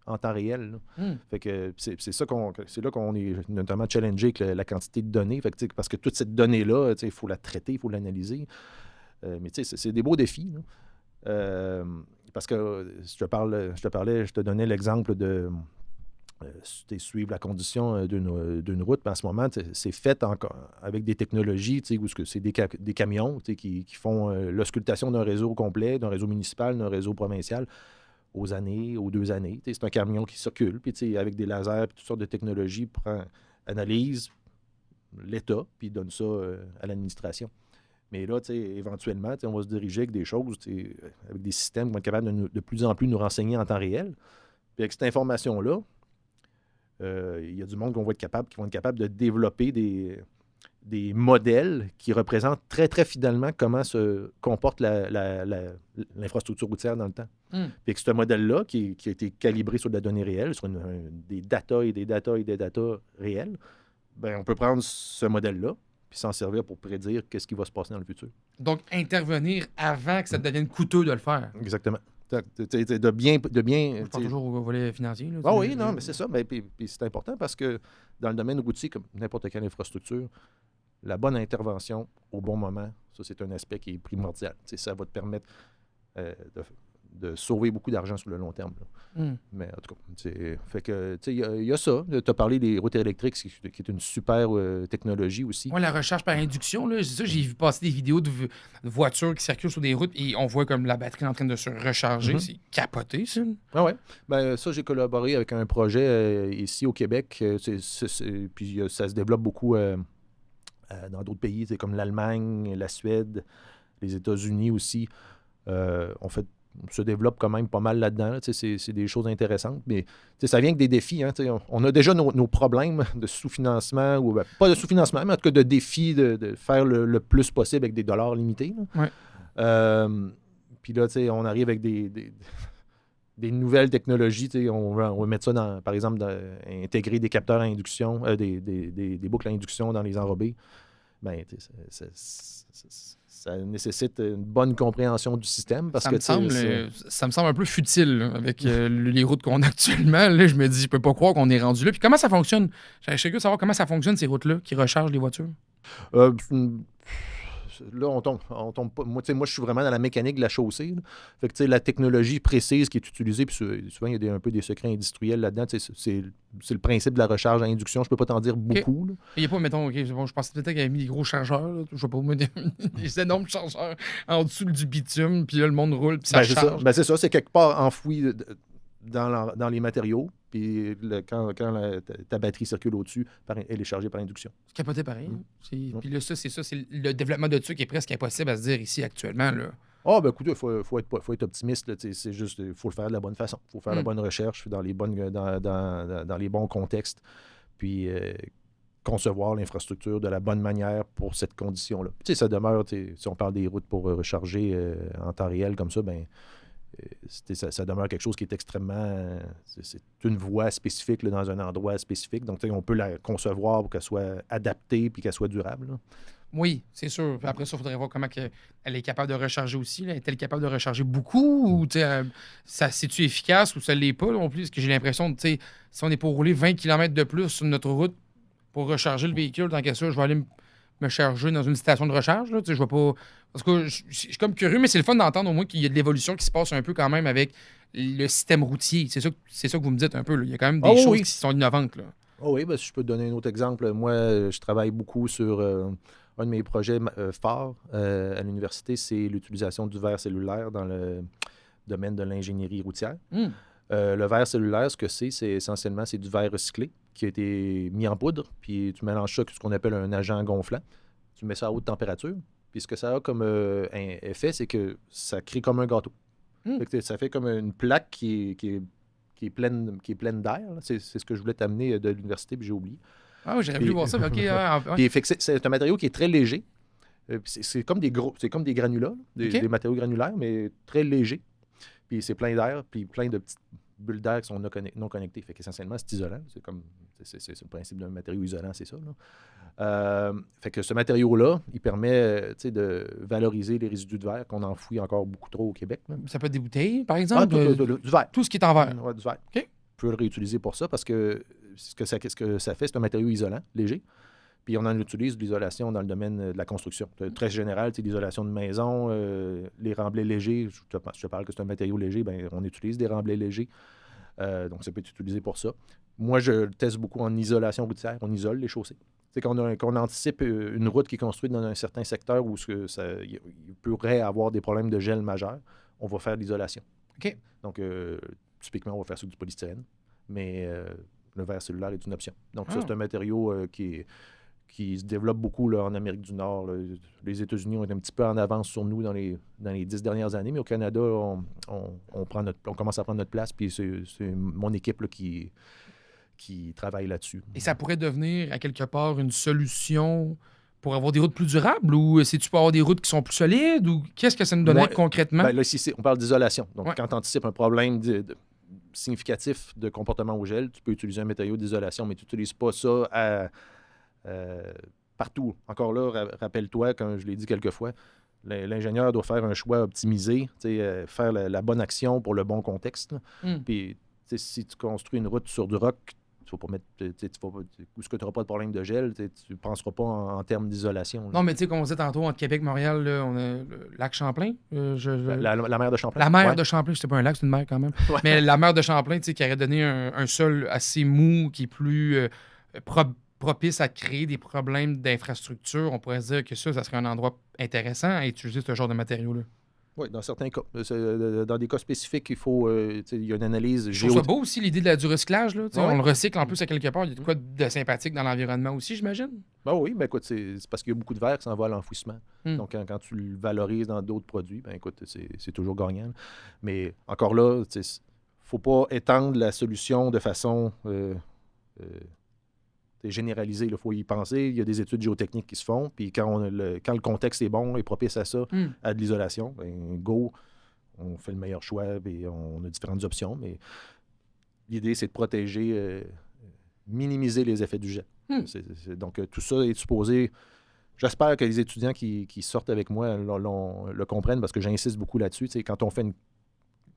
en temps réel. Fait que c'est là qu'on est notamment challengé avec la quantité de données. Fait que, parce que toute cette donnée-là, il faut la traiter, il faut l'analyser. Mais c'est des beaux défis. Parce que je te donnais l'exemple de suivre la condition d'une route. Mais en ce moment, c'est fait avec des technologies où c'est des camions qui font l'auscultation d'un réseau complet, d'un réseau municipal, d'un réseau provincial aux 2 années. C'est un camion qui circule, puis avec des lasers et toutes sortes de technologies, analyse l'État, puis donne ça à l'administration. Mais là, éventuellement, on va se diriger avec des choses, avec des systèmes qui vont être capables de plus en plus nous renseigner en temps réel. Puis avec cette information-là, il y a du monde qui vont être capable de développer des modèles qui représentent très, très fidèlement comment se comporte l'infrastructure routière dans le temps. Puis que ce modèle-là, qui a été calibré sur de la donnée réelle, sur des data et des data et des data réels, on peut prendre ce modèle-là puis s'en servir pour prédire qu'est-ce qui va se passer dans le futur. Donc, intervenir avant que ça devienne coûteux de le faire. Exactement. De bien... Je pense toujours au volet financier. Là, oui, non, mais c'est ça. Puis c'est important parce que dans le domaine routier, comme n'importe quelle infrastructure, la bonne intervention au bon moment, ça, c'est un aspect qui est primordial. Ça va te permettre de sauver beaucoup d'argent sur le long terme. Mais en tout cas, fait que il y a ça. Tu as parlé des routes électriques, qui est une super technologie aussi. Oui, la recharge par induction, là, c'est ça, j'ai vu passer des vidéos de voitures qui circulent sur des routes et on voit comme la batterie en train de se recharger. C'est capoté, ça. Ah ouais. Ça, j'ai collaboré avec un projet ici au Québec. Puis ça se développe beaucoup dans d'autres pays, comme l'Allemagne, la Suède, les États-Unis aussi. On fait se développe quand même pas mal là-dedans. Là, c'est des choses intéressantes. Mais ça vient avec des défis. Hein, on a déjà nos problèmes de sous-financement, ou pas de sous-financement, mais en tout cas de défis de faire le plus possible avec des dollars limités. Ouais. Puis là, on arrive avec des nouvelles technologies. On va mettre ça, par exemple, intégrer des capteurs à induction, des boucles à induction dans les enrobés. Ben, ça nécessite une bonne compréhension du système. Parce ça me semble un peu futile là, avec les routes qu'on a actuellement. Là, je me dis, je peux pas croire qu'on est rendu là. Puis comment ça fonctionne? Je suis curieux de savoir comment ça fonctionne, ces routes-là, qui rechargent les voitures. Là, on tombe pas. Moi, je suis vraiment dans la mécanique de la chaussée. Là. Fait que, la technologie précise qui est utilisée, puis souvent, il y a un peu des secrets industriels là-dedans. C'est le principe de la recharge à induction. Je peux pas t'en dire beaucoup. Okay. Il n'y a pas, mettons, bon, je pensais peut-être qu'il y avait mis des gros chargeurs. Là. Je sais pas, des énormes chargeurs en dessous du bitume, puis là, le monde roule, puis ça charge. C'est ça. C'est quelque part enfoui dans les matériaux. Puis quand ta batterie circule au-dessus, elle est chargée par induction. C'est capoté pareil. Puis là, c'est le développement de ça qui est presque impossible à se dire ici actuellement. Écoutez, il faut être optimiste. Là, c'est juste, il faut le faire de la bonne façon. Il faut faire la bonne recherche dans les bons contextes. Puis concevoir l'infrastructure de la bonne manière pour cette condition-là. Ça demeure, si on parle des routes pour recharger en temps réel comme ça, ben ça demeure quelque chose qui est extrêmement... C'est une voie spécifique là, dans un endroit spécifique. Donc, on peut la concevoir pour qu'elle soit adaptée puis qu'elle soit durable. Là. Oui, c'est sûr. Après ça, il faudrait voir comment elle est capable de recharger aussi. Là. Est-elle capable de recharger beaucoup? Ou c'est-tu efficace ou ça ne l'est pas non plus? Parce que j'ai l'impression, si on est pour rouler 20 km de plus sur notre route pour recharger le véhicule, tant qu'à ça, je vais aller me charger dans une station de recharge. Là, je vais pas... Parce que je suis comme curieux, mais c'est le fun d'entendre au moins qu'il y a de l'évolution qui se passe un peu quand même avec le système routier. C'est ça que vous me dites un peu. Là. Il y a quand même des choses qui sont innovantes. Là. Oui, je peux te donner un autre exemple. Moi, je travaille beaucoup sur un de mes projets phares à l'université, c'est l'utilisation du verre cellulaire dans le domaine de l'ingénierie routière. Le verre cellulaire, ce que c'est essentiellement du verre recyclé qui a été mis en poudre, puis tu mélanges ça avec ce qu'on appelle un agent gonflant. Tu mets ça à haute température. Puis ce que ça a comme un effet, c'est que ça crée comme un gâteau. Fait que ça fait comme une plaque qui est pleine d'air. C'est ce que je voulais t'amener de l'université, puis j'ai oublié. Ah oui, j'aurais pu voir ça, mais OK. Puis c'est un matériau qui est très léger. C'est comme des granulats, des matériaux granulaires, mais très légers. Puis c'est plein d'air, puis plein de petites bulles d'air qui sont non connectées. Fait qu'essentiellement, c'est isolant. C'est le principe d'un matériau isolant, c'est ça. Là. Fait que ce matériau-là, il permet de valoriser les résidus de verre qu'on enfouit encore beaucoup trop au Québec. Là. Ça peut être des bouteilles, par exemple? Du verre. Tout ce qui est en verre. Oui, du verre. OK. On peut le réutiliser pour ça parce que ce que ça fait, c'est un matériau isolant, léger. Puis on en utilise de l'isolation dans le domaine de la construction. Très général, l'isolation de maison, les remblais légers. Je te parle que c'est un matériau léger, bien, on utilise des remblais légers. Donc, ça peut être utilisé pour ça. Moi, je teste beaucoup en isolation routière. On isole les chaussées. Qu'on anticipe une route qui est construite dans un certain secteur où il pourrait avoir des problèmes de gel majeurs, on va faire de l'isolation. OK. Donc, typiquement, on va faire sur du polystyrène. Mais le verre cellulaire est une option. Donc, ça, c'est un matériau qui se développe beaucoup là, en Amérique du Nord. Là. Les États-Unis ont été un petit peu en avance sur nous dans les 10 dernières années, mais au Canada, on commence à prendre notre place, puis c'est mon équipe là, qui travaille là-dessus. Et ça pourrait devenir, à quelque part, une solution pour avoir des routes plus durables, ou c'est-tu pour avoir des routes qui sont plus solides, ou qu'est-ce que ça nous donnerait concrètement? Là, ici, on parle d'isolation. Donc, quand tu anticipes un problème significatif de comportement au gel, tu peux utiliser un matériau d'isolation, mais tu n'utilises pas ça partout. Encore là, rappelle-toi, comme je l'ai dit quelques fois, l'ingénieur doit faire un choix optimisé, faire la bonne action pour le bon contexte. Puis, si tu construis une route sur du roc, tu ne vas pas mettre. Où ce que tu n'auras pas de problème de gel, tu ne penseras pas en termes d'isolation. Non, mais tu sais, comme on disait tantôt, entre Québec et Montréal, là, on a le lac Champlain. La mer de Champlain. La mer de Champlain, c'était pas un lac, c'est une mer quand même. Ouais. Mais la mer de Champlain, tu sais, qui aurait donné un sol assez mou, qui est plus propice à créer des problèmes d'infrastructure. On pourrait se dire que ça serait un endroit intéressant à utiliser ce genre de matériaux-là. Oui, dans certains cas. Dans des cas spécifiques, il y a une analyse Je trouve ça beau aussi, l'idée du recyclage. Là. On le recycle en plus à quelque part. Il y a de quoi de sympathique dans l'environnement aussi, j'imagine? Ben oui, écoute, c'est parce qu'il y a beaucoup de verre qui s'en va à l'enfouissement. Donc, quand tu le valorises dans d'autres produits, ben écoute, c'est toujours gagnant. Mais encore là, il ne faut pas étendre la solution de façon généralisée. Il faut y penser. Il y a des études géotechniques qui se font. Puis quand le contexte est bon et propice à ça, à de l'isolation, ben go, on fait le meilleur choix et on a différentes options. Mais l'idée, c'est de protéger, minimiser les effets du jet. Donc, tout ça est supposé... J'espère que les étudiants qui sortent avec moi le comprennent parce que j'insiste beaucoup là-dessus. Quand on fait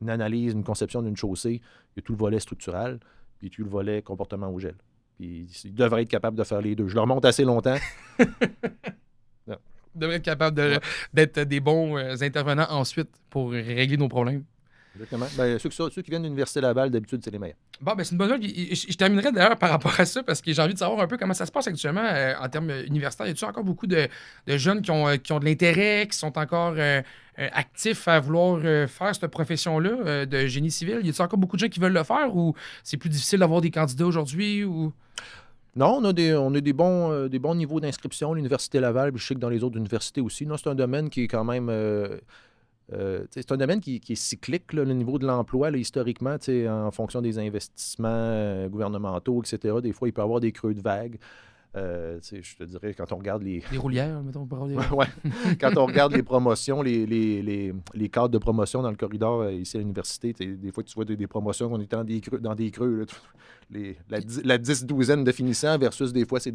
une analyse, une conception d'une chaussée, il y a tout le volet structural puis tout le volet comportement au gel. Puis ils devraient être capables de faire les deux. Je leur montre assez longtemps. Ils devraient être capables d'être des bons intervenants ensuite pour régler nos problèmes. Exactement. Ben, ceux qui viennent de l'Université Laval, d'habitude, c'est les meilleurs. Bon, ben c'est une bonne nouvelle. Je terminerai d'ailleurs par rapport à ça parce que j'ai envie de savoir un peu comment ça se passe actuellement en termes universitaires. Y a-t-il encore beaucoup de jeunes qui ont de l'intérêt, qui sont encore actifs à vouloir faire cette profession-là de génie civil? Y a-t-il encore beaucoup de gens qui veulent le faire ou c'est plus difficile d'avoir des candidats aujourd'hui? Ou... Non, on a des bons niveaux d'inscription à l'Université Laval, puis je sais que dans les autres universités aussi. Non, c'est un domaine qui est quand même... c'est un domaine qui est cyclique, là, le niveau de l'emploi, là, historiquement, en fonction des investissements gouvernementaux, etc. Des fois, il peut y avoir des creux de vagues. Je te dirais, quand on regarde les... Les roulières, mettons. Ouais. Quand on regarde les promotions, les cadres de promotion dans le corridor ici à l'université, des fois, tu vois des promotions qu'on est dans des creux. Là, la 10-12aine de finissants versus des fois, c'est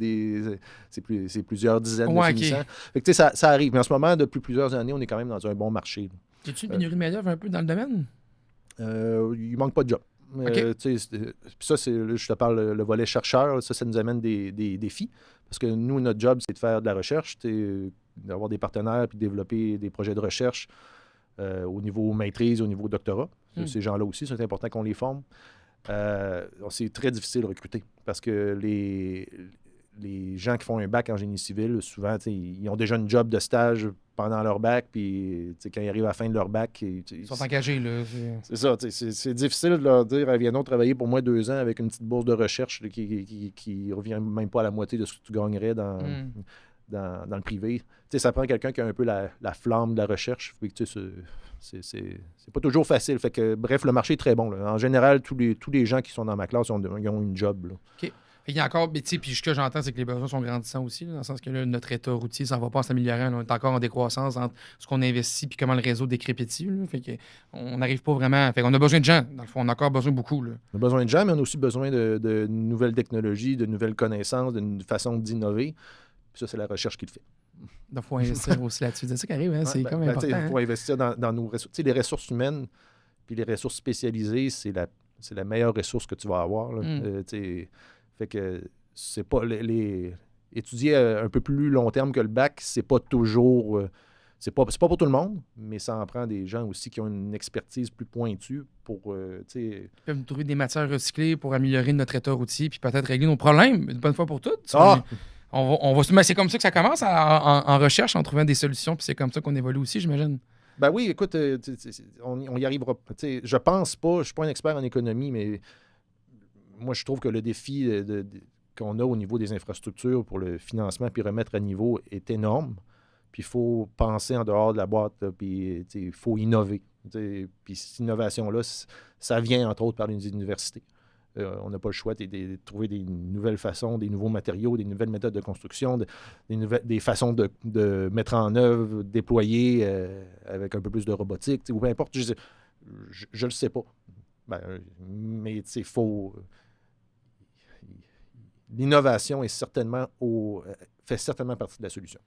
plusieurs dizaines de finissants. Okay. Fait que, ça arrive. Mais en ce moment, depuis plusieurs années, on est quand même dans un bon marché. Y a-t-il une pénurie de main-d'œuvre un peu dans le domaine? Il manque pas de job. Okay. Ça, je te parle le volet chercheur, ça nous amène des défis. Parce que nous, notre job, c'est de faire de la recherche, d'avoir des partenaires puis de développer des projets de recherche au niveau maîtrise, au niveau doctorat. Ces gens-là aussi, c'est important qu'on les forme. C'est très difficile de recruter parce que les gens qui font un bac en génie civil, souvent, ils ont déjà une job de stage pendant leur bac, puis quand ils arrivent à la fin de leur bac... Ils sont engagés, là. C'est ça, c'est difficile de leur dire « Viens donc travailler pour moi 2 ans avec une petite bourse de recherche là, qui revient même pas à la moitié de ce que tu gagnerais dans le privé. » Ça prend quelqu'un qui a un peu la flamme de la recherche. C'est pas toujours facile. Fait que, bref, le marché est très bon. Là. En général, tous les gens qui sont dans ma classe ils ont une job. Là. OK. Il y a encore, puis ce que j'entends, c'est que les besoins sont grandissants aussi, là, dans le sens que là, notre état routier, ça ne va pas s'améliorer. On est encore en décroissance entre ce qu'on investit et comment le réseau décrépit. Fait que on n'arrive pas vraiment. Fait qu'on a besoin de gens. Dans le fond, on a encore besoin beaucoup. Là. On a besoin de gens, mais on a aussi besoin de nouvelles technologies, de nouvelles connaissances, d'une façon d'innover. Puis ça, c'est la recherche qui le fait. Donc, il faut investir aussi là-dessus. C'est ça qui arrive, hein? C'est comme important. Il faut investir dans nos ressources. Les ressources humaines puis les ressources spécialisées, c'est la meilleure ressource que tu vas avoir. Là. Fait que c'est pas étudier un peu plus long terme que le bac, c'est pas toujours c'est pas pour tout le monde, mais ça en prend des gens aussi qui ont une expertise plus pointue pour ils peuvent nous trouver des matières recyclées pour améliorer notre état routier puis peut-être régler nos problèmes une bonne fois pour toutes. Mais c'est comme ça que ça commence en recherche, en trouvant des solutions, puis c'est comme ça qu'on évolue aussi, j'imagine. Ben oui, écoute, on y arrivera. Je pense pas, je suis pas un expert en économie, mais moi, je trouve que le défi qu'on a au niveau des infrastructures pour le financement puis remettre à niveau est énorme. Puis il faut penser en dehors de la boîte, puis il faut innover. Puis cette innovation-là, ça vient entre autres par les universités. On n'a pas le choix de trouver des nouvelles façons, des nouveaux matériaux, des nouvelles méthodes de construction, des façons de mettre en œuvre, déployer avec un peu plus de robotique, ou peu importe. Je le sais pas. Mais il faut... L'innovation fait certainement partie de la solution.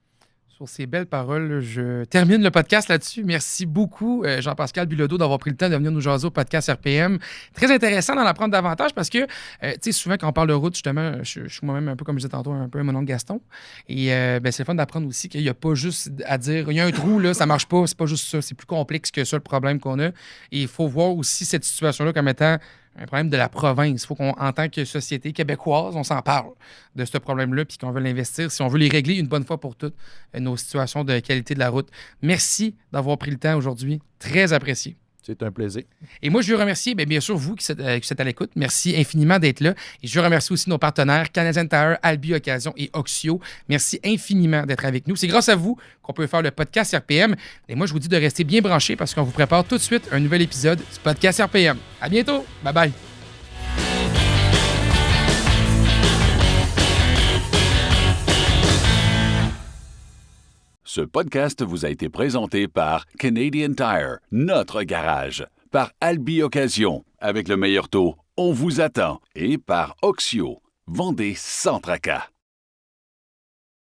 Sur ces belles paroles, je termine le podcast là-dessus. Merci beaucoup, Jean-Pascal Bilodeau, d'avoir pris le temps de venir nous jaser au podcast RPM. Très intéressant d'en apprendre davantage parce que, souvent, quand on parle de route, justement, je suis moi-même un peu, comme je disais tantôt, un peu mon oncle Gaston. Et c'est le fun d'apprendre aussi qu'il n'y a pas juste à dire, il y a un trou, là, ça marche pas, c'est pas juste ça. C'est plus complexe que ça, le problème qu'on a. Et il faut voir aussi cette situation-là comme étant un problème de la province. Il faut qu'en tant que société québécoise, on s'en parle de ce problème-là, puis qu'on veut l'investir, si on veut les régler une bonne fois pour toutes, nos situations de qualité de la route. Merci d'avoir pris le temps aujourd'hui. Très apprécié. C'est un plaisir. Et moi, je veux remercier, bien sûr, vous qui êtes à l'écoute. Merci infiniment d'être là. Et je veux remercier aussi nos partenaires, Canadian Tire, Albi Occasion et Oxio. Merci infiniment d'être avec nous. C'est grâce à vous qu'on peut faire le podcast RPM. Et moi, je vous dis de rester bien branchés parce qu'on vous prépare tout de suite un nouvel épisode du podcast RPM. À bientôt. Bye-bye. Ce podcast vous a été présenté par Canadian Tire, notre garage, par Albi Occasion, avec le meilleur taux, on vous attend, et par Oxio, vendez sans tracas.